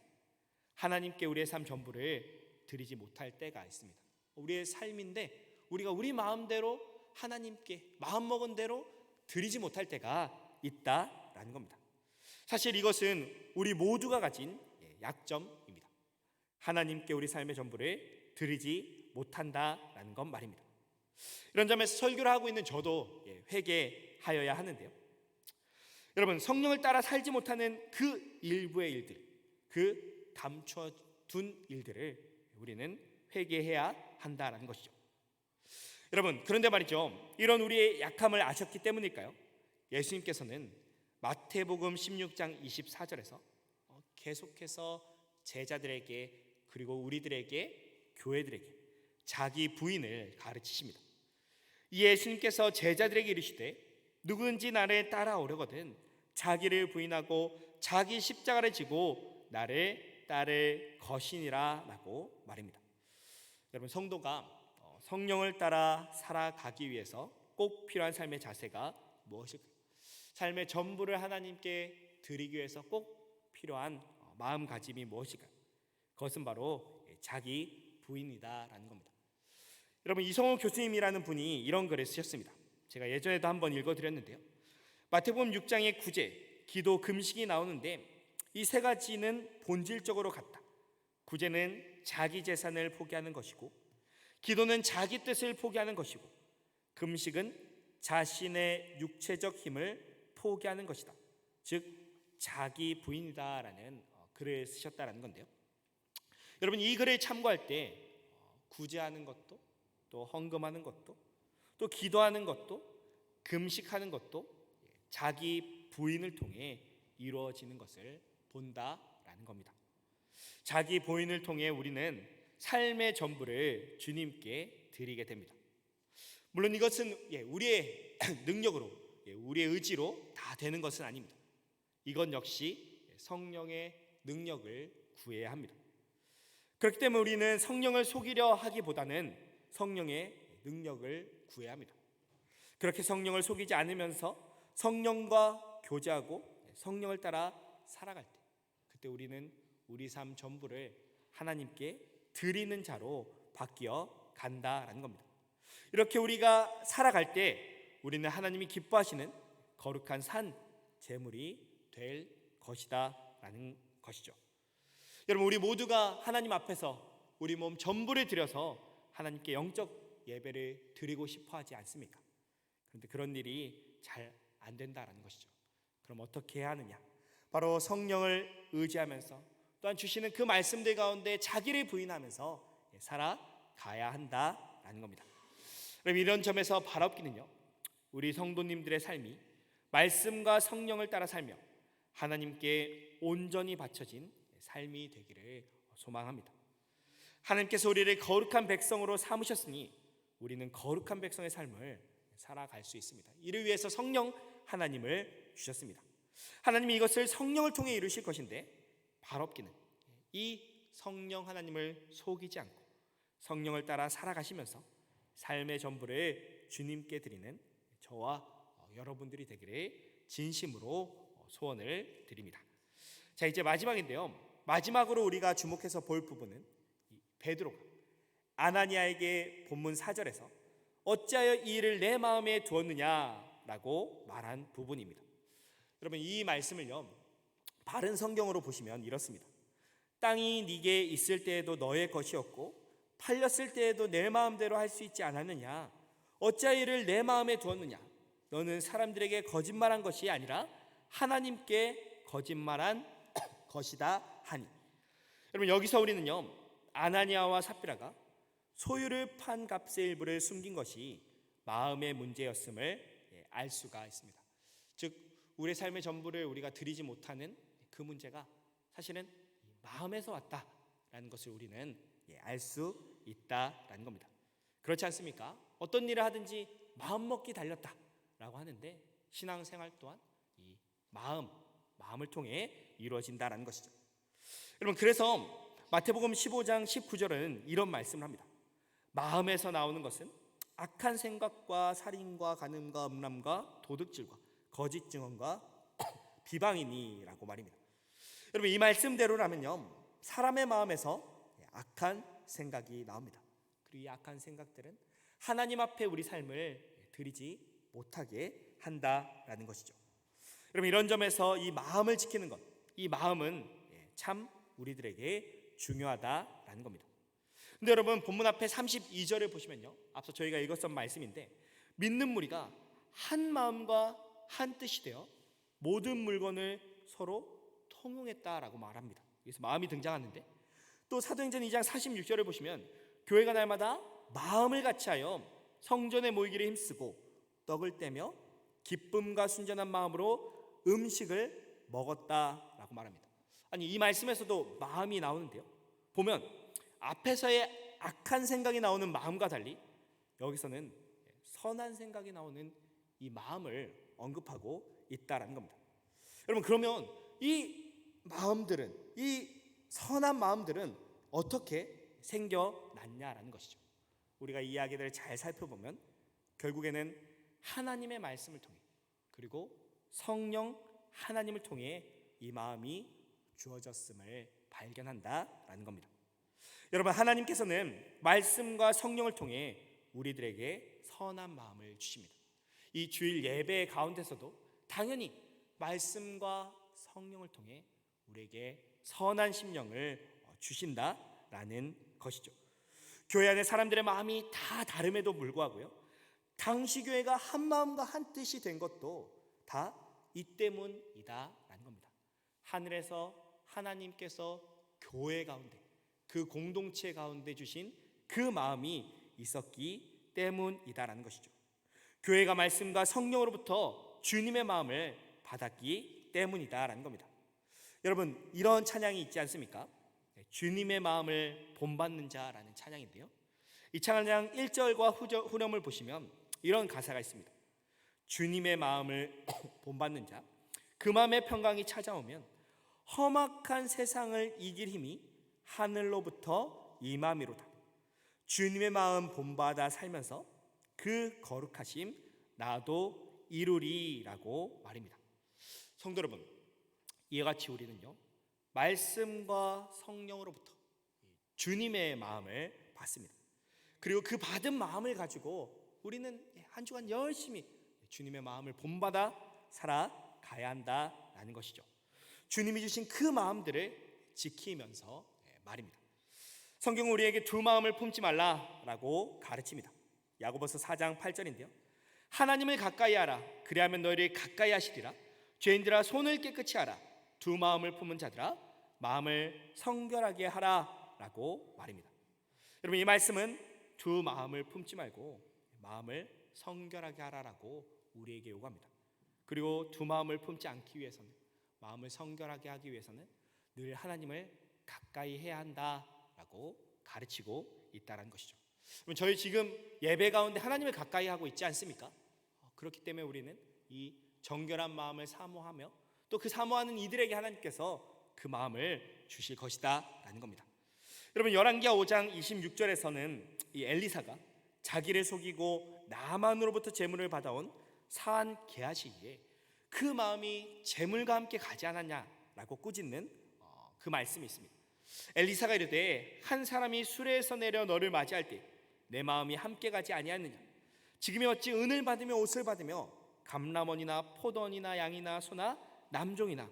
하나님께 우리의 삶 전부를 드리지 못할 때가 있습니다. 우리의 삶인데 우리가 우리 마음대로 하나님께 마음먹은 대로 드리지 못할 때가 있다라는 겁니다. 사실 이것은 우리 모두가 가진 약점입니다. 하나님께 우리 삶의 전부를 드리지 못한다라는 건 말입니다. 이런 점에서 설교를 하고 있는 저도 회개하여야 하는데요. 여러분, 성령을 따라 살지 못하는 그 일부의 일들, 그 감춰둔 일들을 우리는 회개해야 한다라는 것이죠. 여러분, 그런데 말이죠, 이런 우리의 약함을 아셨기 때문일까요? 예수님께서는 마태복음 16장 24절에서 계속해서 제자들에게, 그리고 우리들에게, 교회들에게 자기 부인을 가르치십니다. 예수님께서 제자들에게 이르시되 누구든지 나를 따라오려거든 자기를 부인하고 자기 십자가를 지고 나를 따를 것이니라 라고 말입니다. 여러분, 성도가 성령을 따라 살아가기 위해서 꼭 필요한 삶의 자세가 무엇일까요? 삶의 전부를 하나님께 드리기 위해서 꼭 필요한 마음가짐이 무엇일까요? 그것은 바로 자기 부인이다라는 겁니다. 여러분, 이성호 교수님이라는 분이 이런 글을 쓰셨습니다. 제가 예전에도 한번 읽어드렸는데요. 마태복음 6장의 구제, 기도, 금식이 나오는데 이 세 가지는 본질적으로 같다. 구제는 자기 재산을 포기하는 것이고, 기도는 자기 뜻을 포기하는 것이고, 금식은 자신의 육체적 힘을 포기하는 것이다. 즉 자기 부인이다라는 글을 쓰셨다라는 건데요. 여러분, 이 글을 참고할 때 구제하는 것도, 또 헌금하는 것도, 또 기도하는 것도, 금식하는 것도 자기 부인을 통해 이루어지는 것을 본다라는 겁니다. 자기 부인을 통해 우리는 삶의 전부를 주님께 드리게 됩니다. 물론 이것은 우리의 능력으로, 우리의 의지로 다 되는 것은 아닙니다. 이건 역시 성령의 능력을 구해야 합니다. 그렇기 때문에 우리는 성령을 속이려 하기보다는 성령의 능력을 구해야 합니다. 그렇게 성령을 속이지 않으면서 성령과 교제하고 성령을 따라 살아갈 때, 그때 우리는 우리 삶 전부를 하나님께 드리는 자로 바뀌어 간다라는 겁니다. 이렇게 우리가 살아갈 때 우리는 하나님이 기뻐하시는 거룩한 산 제물이 될 것이다라는 것이죠. 여러분, 우리 모두가 하나님 앞에서 우리 몸 전부를 드려서 하나님께 영적 예배를 드리고 싶어 하지 않습니까? 그런데 그런 일이 잘 안 된다라는 것이죠. 그럼 어떻게 해야 하느냐? 바로 성령을 의지하면서 또한 주시는 그 말씀들 가운데 자기를 부인하면서 살아가야 한다라는 겁니다. 그럼 이런 점에서 바라옵기는요, 우리 성도님들의 삶이 말씀과 성령을 따라 살며 하나님께 온전히 바쳐진 삶이 되기를 소망합니다. 하나님께서 우리를 거룩한 백성으로 삼으셨으니 우리는 거룩한 백성의 삶을 살아갈 수 있습니다. 이를 위해서 성령 하나님을 주셨습니다. 하나님이 이것을 성령을 통해 이루실 것인데, 바라옵기는 이 성령 하나님을 속이지 않고 성령을 따라 살아가시면서 삶의 전부를 주님께 드리는 저와 여러분들이 되기를 진심으로 소원을 드립니다. 자, 이제 마지막인데요. 마지막으로 우리가 주목해서 볼 부분은 베드로가 아나니아에게 본문 4절에서 어찌하여 이 일을 내 마음에 두었느냐라고 말한 부분입니다. 여러분, 이 말씀을요, 바른 성경으로 보시면 이렇습니다. 땅이 네게 있을 때에도 너의 것이었고 팔렸을 때에도 내 마음대로 할 수 있지 않았느냐? 어찌하여 이를 내 마음에 두었느냐? 너는 사람들에게 거짓말한 것이 아니라 하나님께 거짓말한 것이다 하니. 여러분, 여기서 우리는요, 아나니아와 삽비라가 소유를 판 값의 일부를 숨긴 것이 마음의 문제였음을 알 수가 있습니다. 즉 우리의 삶의 전부를 우리가 드리지 못하는 그 문제가 사실은 마음에서 왔다라는 것을 우리는 알 수 있다라는 겁니다. 그렇지 않습니까? 어떤 일을 하든지 마음먹기 달렸다라고 하는데 신앙생활 또한 이 마음을 통해 이루어진다라는 것이죠. 여러분, 그래서 마태복음 15장 19절은 이런 말씀을 합니다. 마음에서 나오는 것은 악한 생각과 살인과 간음과 음란과 도둑질과 거짓 증언과 비방이니라고 말입니다. 여러분, 이 말씀대로라면요, 사람의 마음에서 악한 생각이 나옵니다. 그리고 이 악한 생각들은 하나님 앞에 우리 삶을 드리지 못하게 한다라는 것이죠. 여러분, 이런 점에서 이 마음을 지키는 것, 이 마음은 참 우리들에게 중요하다라는 겁니다. 근데 여러분, 본문 앞에 32절을 보시면요, 앞서 저희가 읽었던 말씀인데, 믿는 무리가 한 마음과 한 뜻이 되어 모든 물건을 서로 통용했다라고 말합니다. 그래서 마음이 등장하는데, 또 사도행전 2장 46절을 보시면 교회가 날마다 마음을 같이하여 성전에 모이기를 힘쓰고 떡을 떼며 기쁨과 순전한 마음으로 음식을 먹었다라고 말합니다. 아니, 이 말씀에서도 마음이 나오는데요, 보면 앞에서의 악한 생각이 나오는 마음과 달리 여기서는 선한 생각이 나오는 이 마음을 언급하고 있다라는 겁니다. 여러분, 그러면 이 마음들은, 이 선한 마음들은 어떻게 생겨났냐라는 것이죠. 우리가 이 이야기들을 잘 살펴보면 결국에는 하나님의 말씀을 통해, 그리고 성령 하나님을 통해 이 마음이 주어졌음을 발견한다라는 겁니다. 여러분, 하나님께서는 말씀과 성령을 통해 우리들에게 선한 마음을 주십니다. 이 주일 예배 가운데서도 당연히 말씀과 성령을 통해 우리에게 선한 심령을 주신다라는 것이죠. 교회 안에 사람들의 마음이 다 다름에도 불구하고요, 당시 교회가 한 마음과 한 뜻이 된 것도 다 이 때문이다라는 겁니다. 하늘에서 하나님께서 교회 가운데, 그 공동체 가운데 주신 그 마음이 있었기 때문이다라는 것이죠. 교회가 말씀과 성령으로부터 주님의 마음을 받았기 때문이다라는 겁니다. 여러분, 이런 찬양이 있지 않습니까? 주님의 마음을 본받는 자라는 찬양인데요, 이 찬양 1절과 후렴을 보시면 이런 가사가 있습니다. 주님의 마음을 본받는 자, 그 마음의 평강이 찾아오면 험악한 세상을 이길 힘이 하늘로부터 임함이로다. 주님의 마음 본받아 살면서 그 거룩하심 나도 이루리라고 말입니다. 성도 여러분, 이와 같이 우리는요, 말씀과 성령으로부터 주님의 마음을 받습니다. 그리고 그 받은 마음을 가지고 우리는 한 주간 열심히 주님의 마음을 본받아 살아가야 한다라는 것이죠. 주님이 주신 그 마음들을 지키면서 말입니다. 성경은 우리에게 두 마음을 품지 말라라고 가르칩니다. 야고보서 4장 8절인데요, 하나님을 가까이 하라, 그리하면 너희를 가까이 하시리라. 죄인들아, 손을 깨끗이 하라. 두 마음을 품은 자들아, 마음을 성결하게 하라라고 말입니다. 여러분, 이 말씀은 두 마음을 품지 말고 마음을 성결하게 하라라고 우리에게 요구합니다. 그리고 두 마음을 품지 않기 위해서는, 마음을 성결하게 하기 위해서는 늘 하나님을 가까이 해야 한다라고 가르치고 있다는 것이죠. 저희 지금 예배 가운데 하나님을 가까이 하고 있지 않습니까? 그렇기 때문에 우리는 이 정결한 마음을 사모하며 또 그 사모하는 이들에게 하나님께서 그 마음을 주실 것이다 라는 겁니다. 여러분, 열왕기하 5장 26절에서는 이 엘리사가 자기를 속이고 나만으로부터 재물을 받아온 사한 게하시기에 그 마음이 재물과 함께 가지 않았냐라고 꾸짖는 그 말씀이 있습니다. 엘리사가 이르되 한 사람이 수레에서 내려 너를 맞이할 때 내 마음이 함께 가지 아니하느냐. 지금이 어찌 은을 받으며 옷을 받으며 감람원이나 포도원이나 양이나 소나 남종이나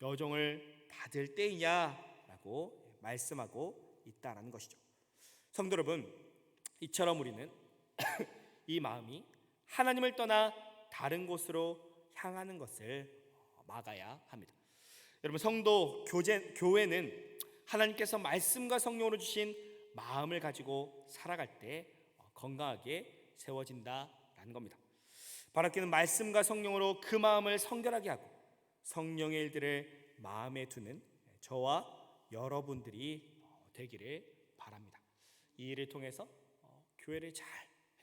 여종을 받을 때이냐라고 말씀하고 있다라는 것이죠. 성도 여러분, 이처럼 우리는 이 마음이 하나님을 떠나 다른 곳으로 향하는 것을 막아야 합니다. 여러분, 성도 교회는 하나님께서 말씀과 성령으로 주신 마음을 가지고 살아갈 때 건강하게 세워진다라는 겁니다. 바라기는 말씀과 성령으로 그 마음을 성결하게 하고 성령의 일들을 마음에 두는 저와 여러분들이 되기를 바랍니다. 이 일을 통해서 교회를 잘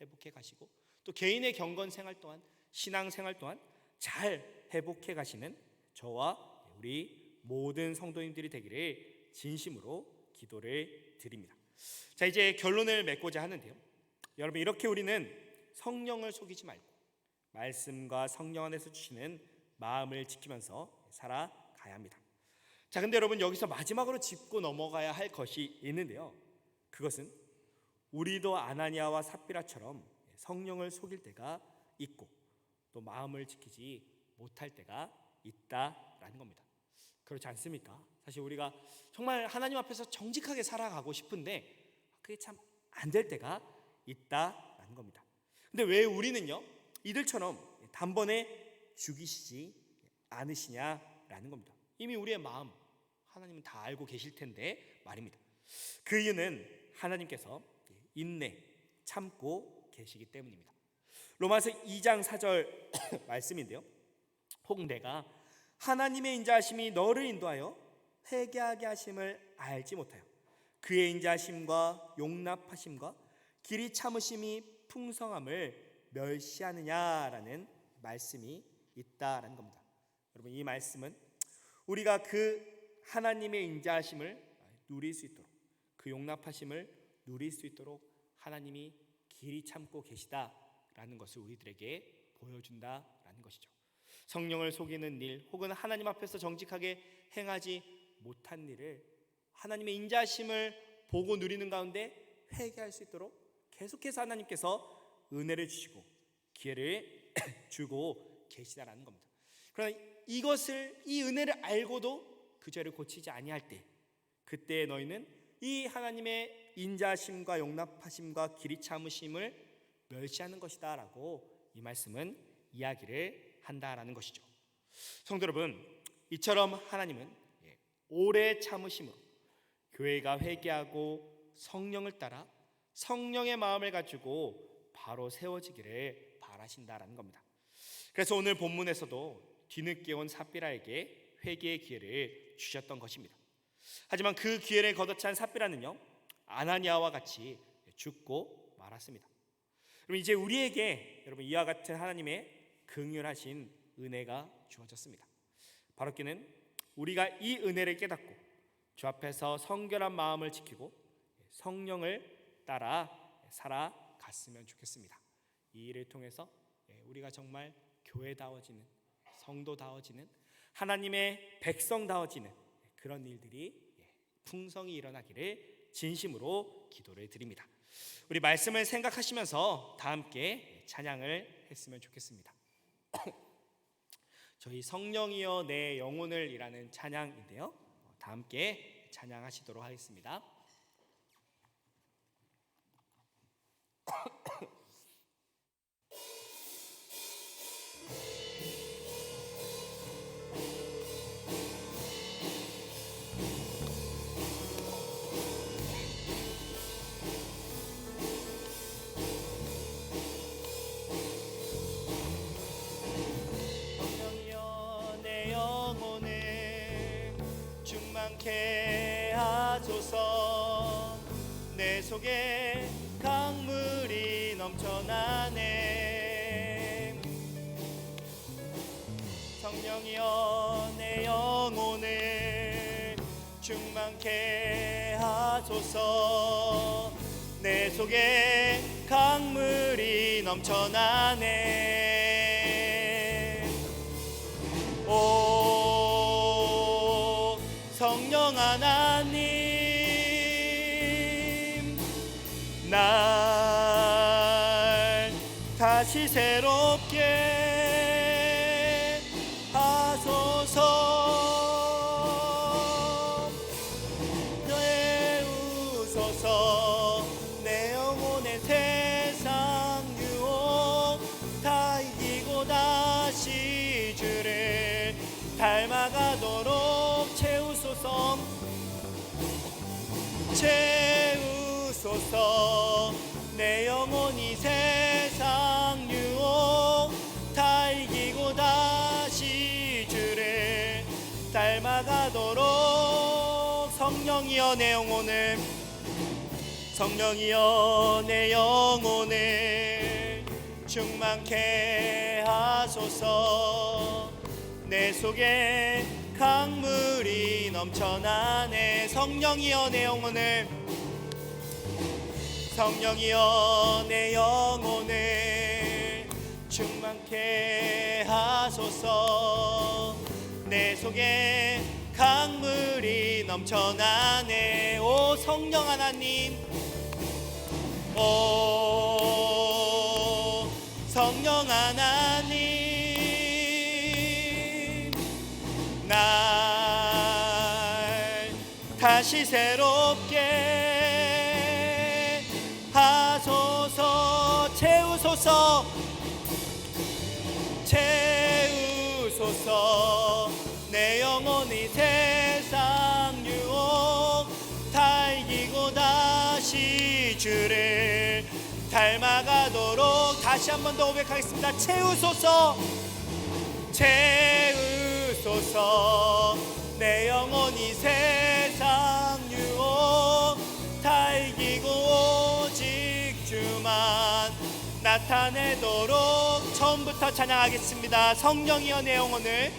회복해 가시고 또 개인의 경건 생활 또한, 신앙 생활 또한 잘 회복해 가시는 저와 우리 모든 성도님들이 되기를 진심으로 기도를 드립니다. 자, 이제 결론을 맺고자 하는데요, 여러분, 이렇게 우리는 성령을 속이지 말고 말씀과 성령 안에서 주시는 마음을 지키면서 살아가야 합니다. 자, 근데 여러분, 여기서 마지막으로 짚고 넘어가야 할 것이 있는데요, 그것은 우리도 아나니아와 삽비라처럼 성령을 속일 때가 있고 또 마음을 지키지 못할 때가 있다라는 겁니다. 그렇지 않습니까? 사실 우리가 정말 하나님 앞에서 정직하게 살아가고 싶은데 그게 참 안 될 때가 있다라는 겁니다. 근데 왜 우리는요 이들처럼 단번에 죽이시지 않으시냐라는 겁니다. 이미 우리의 마음 하나님은 다 알고 계실 텐데 말입니다. 그 이유는 하나님께서 인내 참고 계시기 때문입니다. 로마서 2장 4절 말씀인데요, 혹 내가 하나님의 인자하심이 너를 인도하여 회개하게 하심을 알지 못하여 그의 인자하심과 용납하심과 길이 참으심이 풍성함을 멸시하느냐라는 말씀이 있다라는 겁니다. 여러분, 이 말씀은 우리가 그 하나님의 인자하심을 누릴 수 있도록, 그 용납하심을 누릴 수 있도록 하나님이 길이 참고 계시다라는 것을 우리들에게 보여준다라는 것이죠. 성령을 속이는 일 혹은 하나님 앞에서 정직하게 행하지 못한 일을 하나님의 인자하심을 보고 누리는 가운데 회개할 수 있도록 계속해서 하나님께서 은혜를 주시고 기회를 주고 계시다라는 겁니다. 그러나 이 은혜를 알고도 그 죄를 고치지 아니할 때, 그때 너희는 이 하나님의 인자하심과 용납하심과 길이 참으심을 멸시하는 것이다 라고 이 말씀은 이야기를 한다라는 것이죠. 성도 여러분, 이처럼 하나님은 오래 참으심으로 교회가 회개하고 성령을 따라 성령의 마음을 가지고 바로 세워지기를 바라신다라는 겁니다. 그래서 오늘 본문에서도 뒤늦게 온 삽비라에게 회개의 기회를 주셨던 것입니다. 하지만 그 기회를 거둬찬 삽비라는요 아나니아와 같이 죽고 말았습니다. 그럼 이제 우리에게 여러분 이와 같은 하나님의 긍휼하신 은혜가 주어졌습니다. 바로 그는 우리가 이 은혜를 깨닫고 주 앞에서 성결한 마음을 지키고 성령을 따라 살아갔으면 좋겠습니다. 이 일을 통해서 우리가 정말 교회다워지는, 성도다워지는, 하나님의 백성다워지는 그런 일들이 풍성히 일어나기를 진심으로 기도를 드립니다. 우리 말씀을 생각하시면서 다 함께 찬양을 했으면 좋겠습니다. 저희 성령이여 내 영혼을 이라는 찬양인데요, 다 함께 찬양하시도록 하겠습니다. 충만케 하소서. 내 속에 강물이 넘쳐나네. 성령이여 내 영혼을 충만케 하소서. 내 속에 강물이 넘쳐나네. 오 성령 하나님, 날 다시 새롭게 하소서. 내우소서. 내 영혼의 세상 유혹 다 이기고 다시 주를 닮아가도록 채우소서. 채우소서. 내 영혼이 세상 유혹 다 이기고 다시 주를 닮아가도록. 성령이여 내 영혼을, 성령이여 내 영혼을 충만케 하소서. 내 속에 강물이 넘쳐나네. 성령이여 내 영혼을, 성령이여 내 영혼을 충만케 하소서. 내 속에 강물이 넘쳐나네. 오 성령 하나님, 오 성령 하나님, 날 다시 새롭게 하소서. 채우소서, 채우소서. 내 영혼이 세상 유혹 다 이기고 다시 주를 닮아가도록. 다시 한 번 더 고백하겠습니다. 채우소서, 채우소서. 내 영혼이 세상 유혹 다 이기고 오직 주만 나타내도록. 처음부터 찬양하겠습니다. 성령이여 내 영혼을,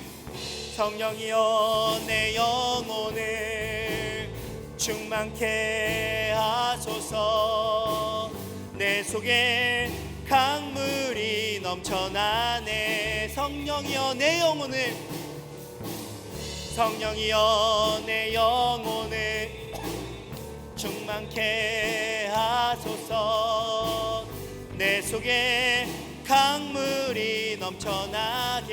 성령이여 내 영혼을 충만케 하소서. 내 속에 강물이 넘쳐나네. 성령이여 내 영혼을, 성령이여 내 영혼을 충만케 하소서. 내 속에 강물이 넘쳐나게.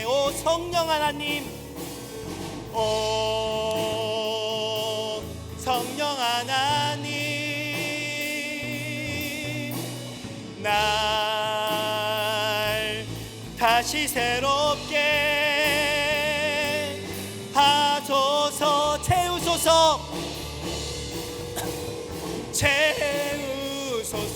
오 성령 하나님, 오 성령 하나님, 날 다시 새롭게 하소서. 채우소서, 채우소서.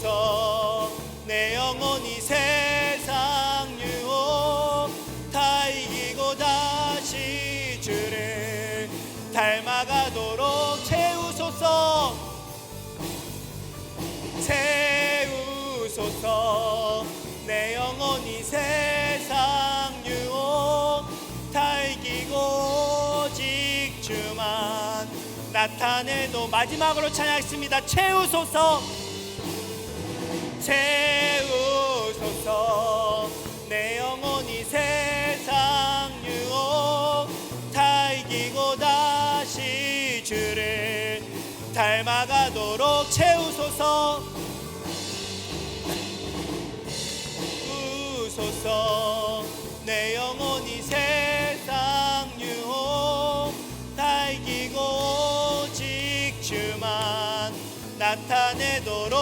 내 영혼이 세상 유혹 다 이기고 다시 주를 닮아가도록. 채우소서, 채우소서. 내 영혼이 세상 유혹 다 이기고 오직 주만 나타내도. 마지막으로 찬양하겠습니다. 채우소서, 채우소서. 내 영혼이 세상 유혹 다 이기고 다시 주를 닮아가도록. 채우소서, 우소서. 내 영혼이 세상 유혹 다 이기고 오직 주만 나타내도록.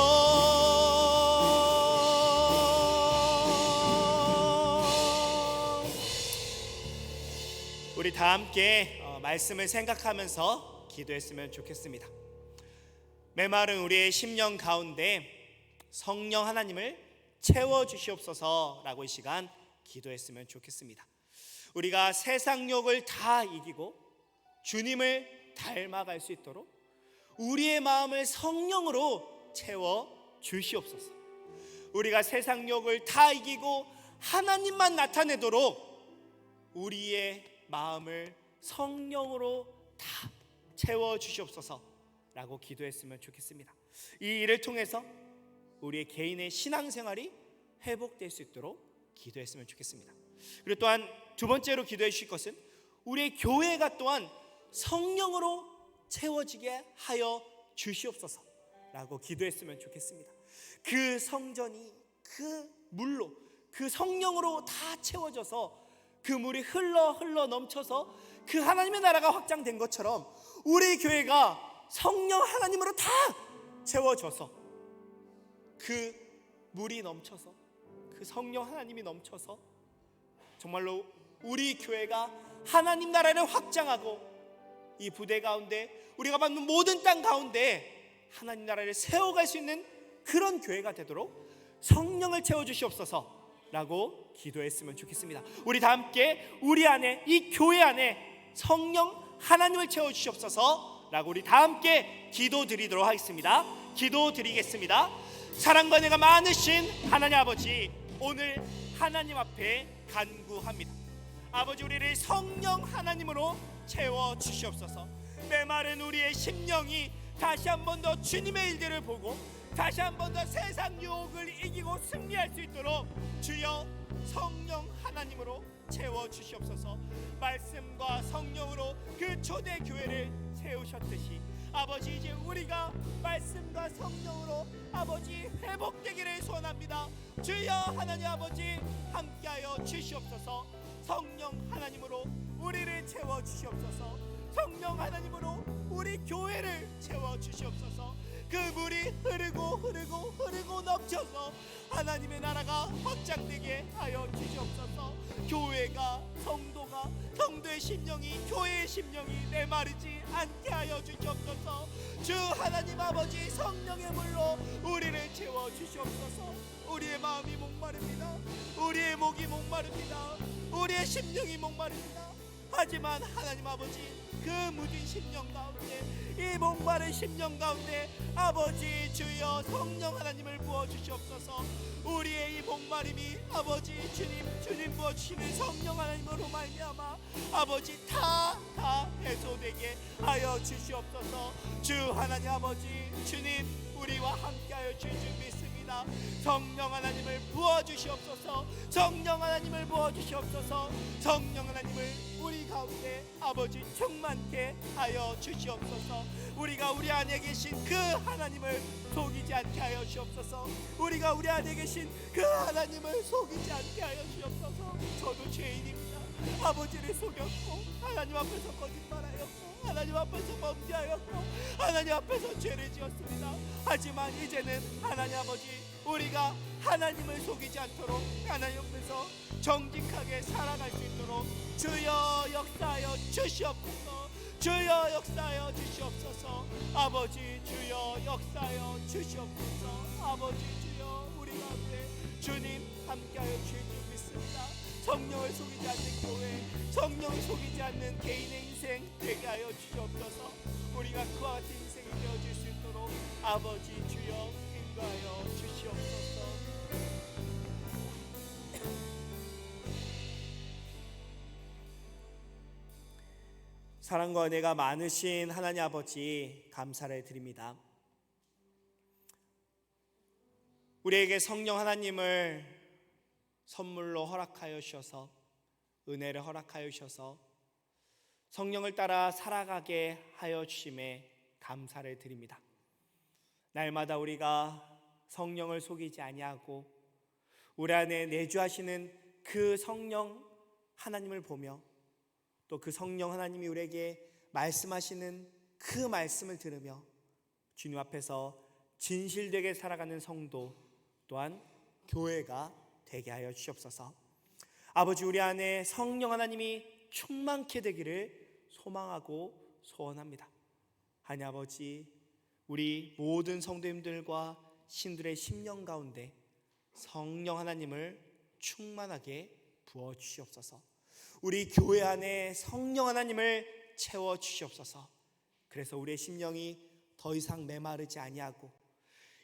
우리 다 함께 말씀을 생각하면서 기도했으면 좋겠습니다. 메마른 우리의 심령 가운데 성령 하나님을 채워주시옵소서라고 이 시간 기도했으면 좋겠습니다. 우리가 세상 욕을 다 이기고 주님을 닮아갈 수 있도록 우리의 마음을 성령으로 채워주시옵소서. 우리가 세상 욕을 다 이기고 하나님만 나타내도록 우리의 마음을 성령으로 다 채워주시옵소서라고 기도했으면 좋겠습니다. 이 일을 통해서 우리의 개인의 신앙생활이 회복될 수 있도록 기도했으면 좋겠습니다. 그리고 또한 두 번째로 기도해 주실 것은 우리의 교회가 또한 성령으로 채워지게 하여 주시옵소서라고 기도했으면 좋겠습니다. 그 성전이 그 물로, 그 성령으로 다 채워져서 그 물이 흘러 넘쳐서 그 하나님의 나라가 확장된 것처럼 우리 교회가 성령 하나님으로 다 채워져서 그 물이 넘쳐서 그 성령 하나님이 넘쳐서 정말로 우리 교회가 하나님 나라를 확장하고 이 부대 가운데 우리가 받는 모든 땅 가운데 하나님 나라를 세워갈 수 있는 그런 교회가 되도록 성령을 채워주시옵소서라고 기도했으면 좋겠습니다. 우리 다 함께 우리 안에, 이 교회 안에 성령 하나님을 채워주시옵소서라고 우리 다 함께 기도드리도록 하겠습니다. 기도드리겠습니다. 사랑과 은혜가 많으신 하나님 아버지, 오늘 하나님 앞에 간구합니다. 아버지, 우리를 성령 하나님으로 채워주시옵소서. 메마른 우리의 심령이 다시 한 번 더 주님의 일들을 보고 다시 한 번 더 세상 유혹을 이기고 승리할 수 있도록 주여 성령 하나님으로 채워주시옵소서. 말씀과 성령으로 그 초대 교회를 세우셨듯이 아버지, 이제 우리가 말씀과 성령으로 아버지 회복되기를 소원합니다. 주여 하나님 아버지 함께하여 주시옵소서. 성령 하나님으로 우리를 채워주시옵소서. 성령 하나님으로 우리 교회를 채워주시옵소서. 그 물이 흐르고 넘쳐서 하나님의 나라가 확장되게 하여 주시옵소서. 교회가, 성도의 심령이, 교회의 심령이 메마르지 않게 하여 주시옵소서. 주 하나님 아버지, 성령의 물로 우리를 채워주시옵소서. 우리의 마음이 목마릅니다. 우리의 목이 목마릅니다. 우리의 심령이 목마릅니다. 하지만 하나님 아버지, 그 무딘 심령 가운데, 이 목마른 심령 가운데 아버지 주여 성령 하나님을 부어주시옵소서. 우리의 이 목마름이 아버지 주님 부어주시는 성령 하나님으로 말미암아 아버지 다 해소되게 하여 주시옵소서. 주 하나님 아버지, 주님 우리와 함께하여 주실 줄 믿습니다. 성령 하나님을 부어주시옵소서. 성령 하나님을 부어주시옵소서. 성령 하나님을 우리 가운데 아버지 충만케 하여 주시옵소서. 우리가 우리 안에 계신 그 하나님을 속이지 않게 하여 주옵소서. 우리가 우리 안에 계신 그 하나님을 속이지 않게 하여 주옵소서. 저도 죄인입니다. 아버지를 속였고 하나님 앞에서 거짓말하였고 하나님 앞에서 범죄하였고 하나님 앞에서 죄를 지었습니다. 하지만 이제는 하나님 아버지, 우리가 하나님을 속이지 않도록 하나님 앞에서 정직하게 살아갈 수 있도록 주여 역사하여 주시옵소서. 주여 역사하여 주시옵소서. 아버지 주여 역사하여 주시옵소서. 아버지 주여 우리 가운데 주님 함께하여 주실 줄 믿습니다. 성령을 속이지 않는 교회, 성령을 속이지 않는 개인의 인생 되게 하여 주시옵소서. 우리가 그와 같은 인생이 되어질 수 있도록 아버지 주여 인도하여 주시옵소서. 사랑과 은혜가 많으신 하나님 아버지, 감사를 드립니다. 우리에게 성령 하나님을 선물로 허락하여 주셔서, 은혜를 허락하여 주셔서 성령을 따라 살아가게 하여 주심에 감사를 드립니다. 날마다 우리가 성령을 속이지 아니하고 우리 안에 내주하시는 그 성령 하나님을 보며 또 그 성령 하나님이 우리에게 말씀하시는 그 말씀을 들으며 주님 앞에서 진실되게 살아가는 성도 또한 교회가 되게 하여 주시옵소서. 아버지, 우리 안에 성령 하나님이 충만케 되기를 소망하고 소원합니다. 하나님 아버지, 우리 모든 성도님들과 신들의 심령 가운데 성령 하나님을 충만하게 부어주시옵소서. 우리 교회 안에 성령 하나님을 채워주시옵소서. 그래서 우리의 심령이 더 이상 메마르지 아니하고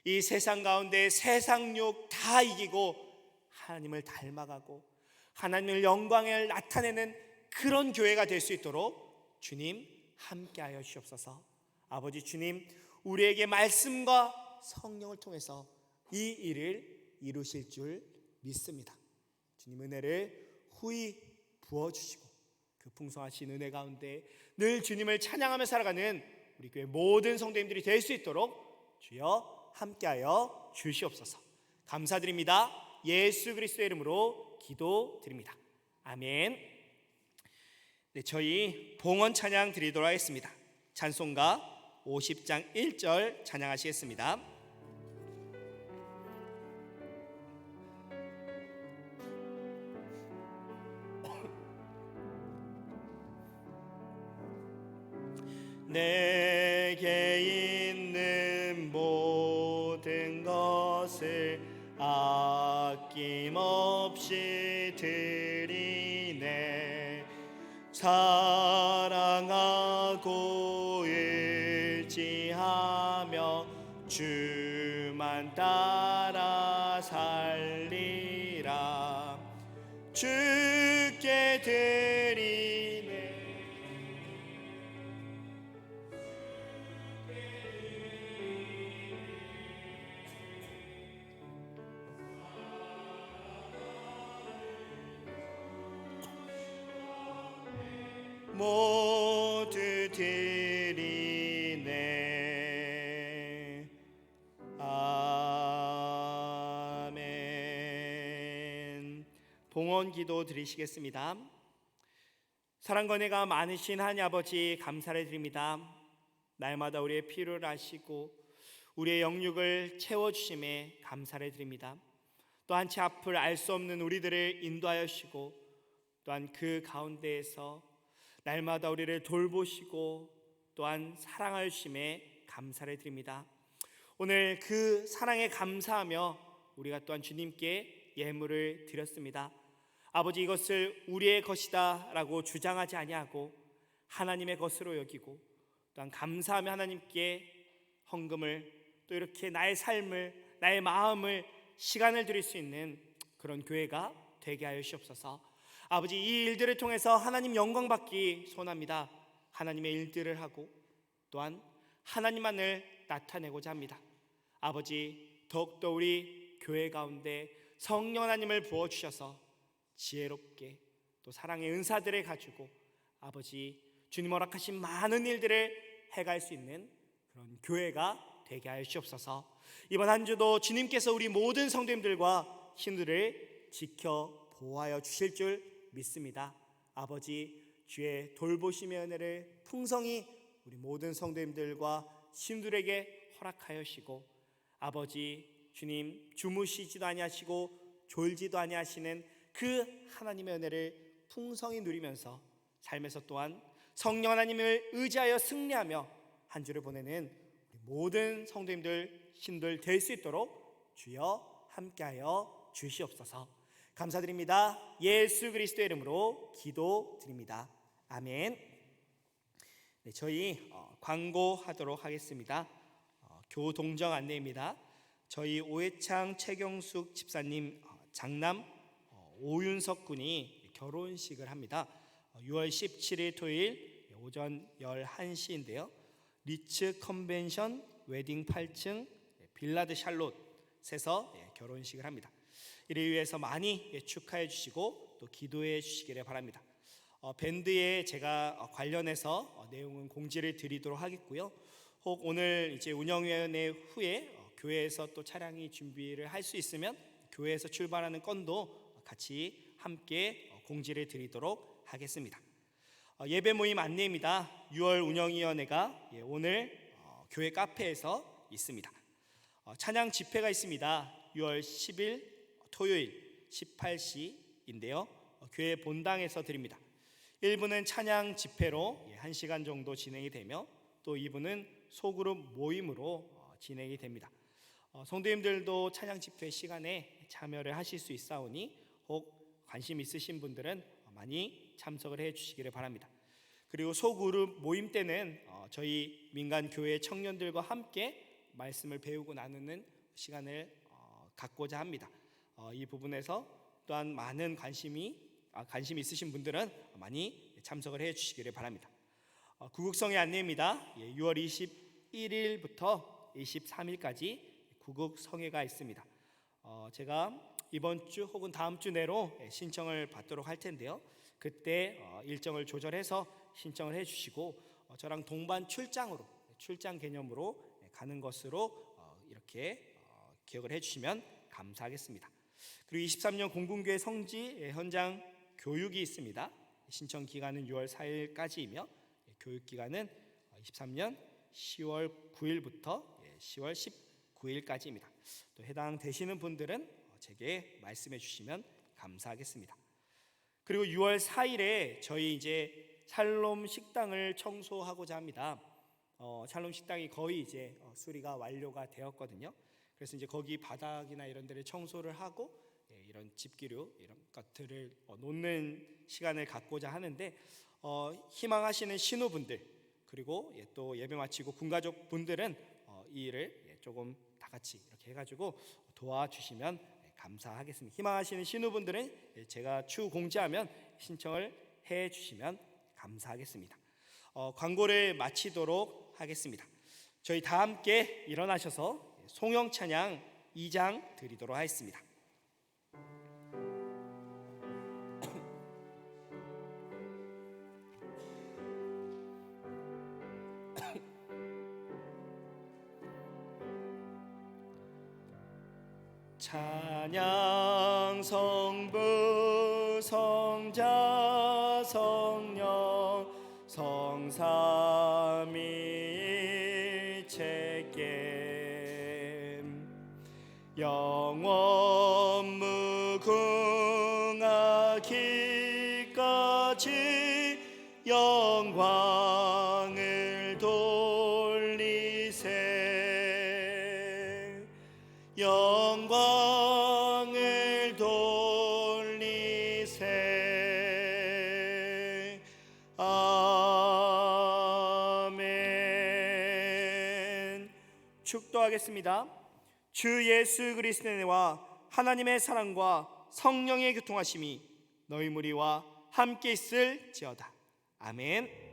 이 세상 가운데 세상 욕 다 이기고 하나님을 닮아가고 하나님의 영광을 나타내는 그런 교회가 될 수 있도록 주님 함께하여 주시옵소서. 아버지 주님, 우리에게 말씀과 성령을 통해서 이 일을 이루실 줄 믿습니다. 주님 은혜를 후히 부어주시고 그 풍성하신 은혜 가운데 늘 주님을 찬양하며 살아가는 우리 교회 모든 성도님들이 될 수 있도록 주여 함께하여 주시옵소서. 감사드립니다. 예수 그리스도의 이름으로 기도드립니다. 아멘. 네, 저희 봉헌 찬양 드리도록 하겠습니다. 찬송가 50장 1절 찬양하시겠습니다. 내게 있는 모든 것을 아낌없이 드리네. 사랑하고 의지하며 주만 따라 살리라. 주께 드리네. 모두 드리네. 아멘. 봉헌 기도 드리시겠습니다. 사랑과 은혜가 많으신 하나님 아버지, 감사를 드립니다. 날마다 우리의 필요를 아시고 우리의 영육을 채워주심에 감사를 드립니다. 또한 제 앞을 알 수 없는 우리들을 인도하여 주시고 또한 그 가운데에서 날마다 우리를 돌보시고 또한 사랑하여 주심에 감사를 드립니다. 오늘 그 사랑에 감사하며 우리가 또한 주님께 예물을 드렸습니다. 아버지, 이것을 우리의 것이다 라고 주장하지 아니하고 하나님의 것으로 여기고 또한 감사하며 하나님께 헌금을, 또 이렇게 나의 삶을, 나의 마음을, 시간을 드릴 수 있는 그런 교회가 되게 하여 주옵소서. 아버지, 이 일들을 통해서 하나님 영광 받기 소원합니다. 하나님의 일들을 하고 또한 하나님만을 나타내고자 합니다. 아버지, 더욱더 우리 교회 가운데 성령 하나님을 부어주셔서 지혜롭게 또 사랑의 은사들을 가지고 아버지, 주님 허락하신 많은 일들을 해갈 수 있는 그런 교회가 되게 하여 주옵소서. 이번 한 주도 주님께서 우리 모든 성도님들과 신들을 지켜 보호하여 주실 줄 믿습니다. 아버지, 주의 돌보심의 은혜를 풍성히 우리 모든 성도님들과 신들에게 허락하여 주시고, 아버지 주님 주무시지도 아니하시고 졸지도 아니하시는 그 하나님의 은혜를 풍성히 누리면서 삶에서 또한 성령 하나님을 의지하여 승리하며 한 주를 보내는 모든 성도님들, 신들 될 수 있도록 주여 함께하여 주시옵소서. 감사드립니다. 예수 그리스도의 이름으로 기도드립니다. 아멘. 네, 저희 광고하도록 하겠습니다. 교동정 안내입니다. 저희 오해창 최경숙 집사님 장남 오윤석 군이 결혼식을 합니다. 6월 17일 토요일 오전 11시인데요. 리츠 컨벤션 웨딩 8층 빌라드 샬롯에서 결혼식을 합니다. 이를 위해서 많이 축하해 주시고 또 기도해 주시기를 바랍니다. 밴드에 제가 관련해서 내용은 공지를 드리도록 하겠고요. 혹 오늘 이제 운영위원회 후에 교회에서 또 차량이 준비를 할 수 있으면 교회에서 출발하는 건도 같이 함께 공지를 드리도록 하겠습니다. 예배 모임 안내입니다. 6월 운영위원회가 오늘 교회 카페에서 있습니다. 찬양 집회가 있습니다. 6월 10일 토요일 18시인데요. 교회 본당에서 드립니다. 1부는 찬양 집회로 1시간 정도 진행이 되며 또 2부는 소그룹 모임으로 진행이 됩니다. 성도님들도 찬양 집회 시간에 참여를 하실 수 있사오니 혹 관심 있으신 분들은 많이 참석을 해 주시기를 바랍니다. 그리고 소그룹 모임 때는 저희 민간 교회 청년들과 함께 말씀을 배우고 나누는 시간을 갖고자 합니다. 이 부분에서 또한 많은 관심 있으신 분들은 많이 참석을 해 주시기를 바랍니다. 구국성의 안내입니다. 6월 21일부터 23일까지 구국성회가 있습니다. 제가 이번 주 혹은 다음 주 내로 신청을 받도록 할 텐데요. 그때 일정을 조절해서 신청을 해주시고 저랑 동반 출장 개념으로 가는 것으로 이렇게 기억을 해주시면 감사하겠습니다. 그리고 23년 공군교회 성지 현장 교육이 있습니다. 신청 기간은 6월 4일까지이며 교육 기간은 23년 10월 9일부터 10월 19일까지입니다. 또 해당되시는 분들은 제게 말씀해 주시면 감사하겠습니다. 그리고 6월 4일에 저희 이제 샬롬 식당을 청소하고자 합니다. 샬롬 식당이 거의 이제 수리가 완료가 되었거든요. 그래서 이제 거기 바닥이나 이런 데를 청소를 하고 이런 집기류 이런 것들을 놓는 시간을 갖고자 하는데 희망하시는 신우분들 그리고 또 예배 마치고 군가족 분들은 이 일을 조금 다 같이 이렇게 해가지고 도와주시면 감사하겠습니다. 희망하시는 신우분들은 제가 추후 공지하면 신청을 해주시면 감사하겠습니다. 광고를 마치도록 하겠습니다. 저희 다 함께 일어나셔서 송영 찬양 2장 드리도록 하겠습니다. 찬양 성분 성자 성령 성삼위일체께 영원 무궁하기까지 영광을 돌리세 영광을 돌리세 아멘. 축도하겠습니다. 주 예수 그리스도의 은혜와 하나님의 사랑과 성령의 교통하심이 너희 무리와 함께 있을지어다. 아멘.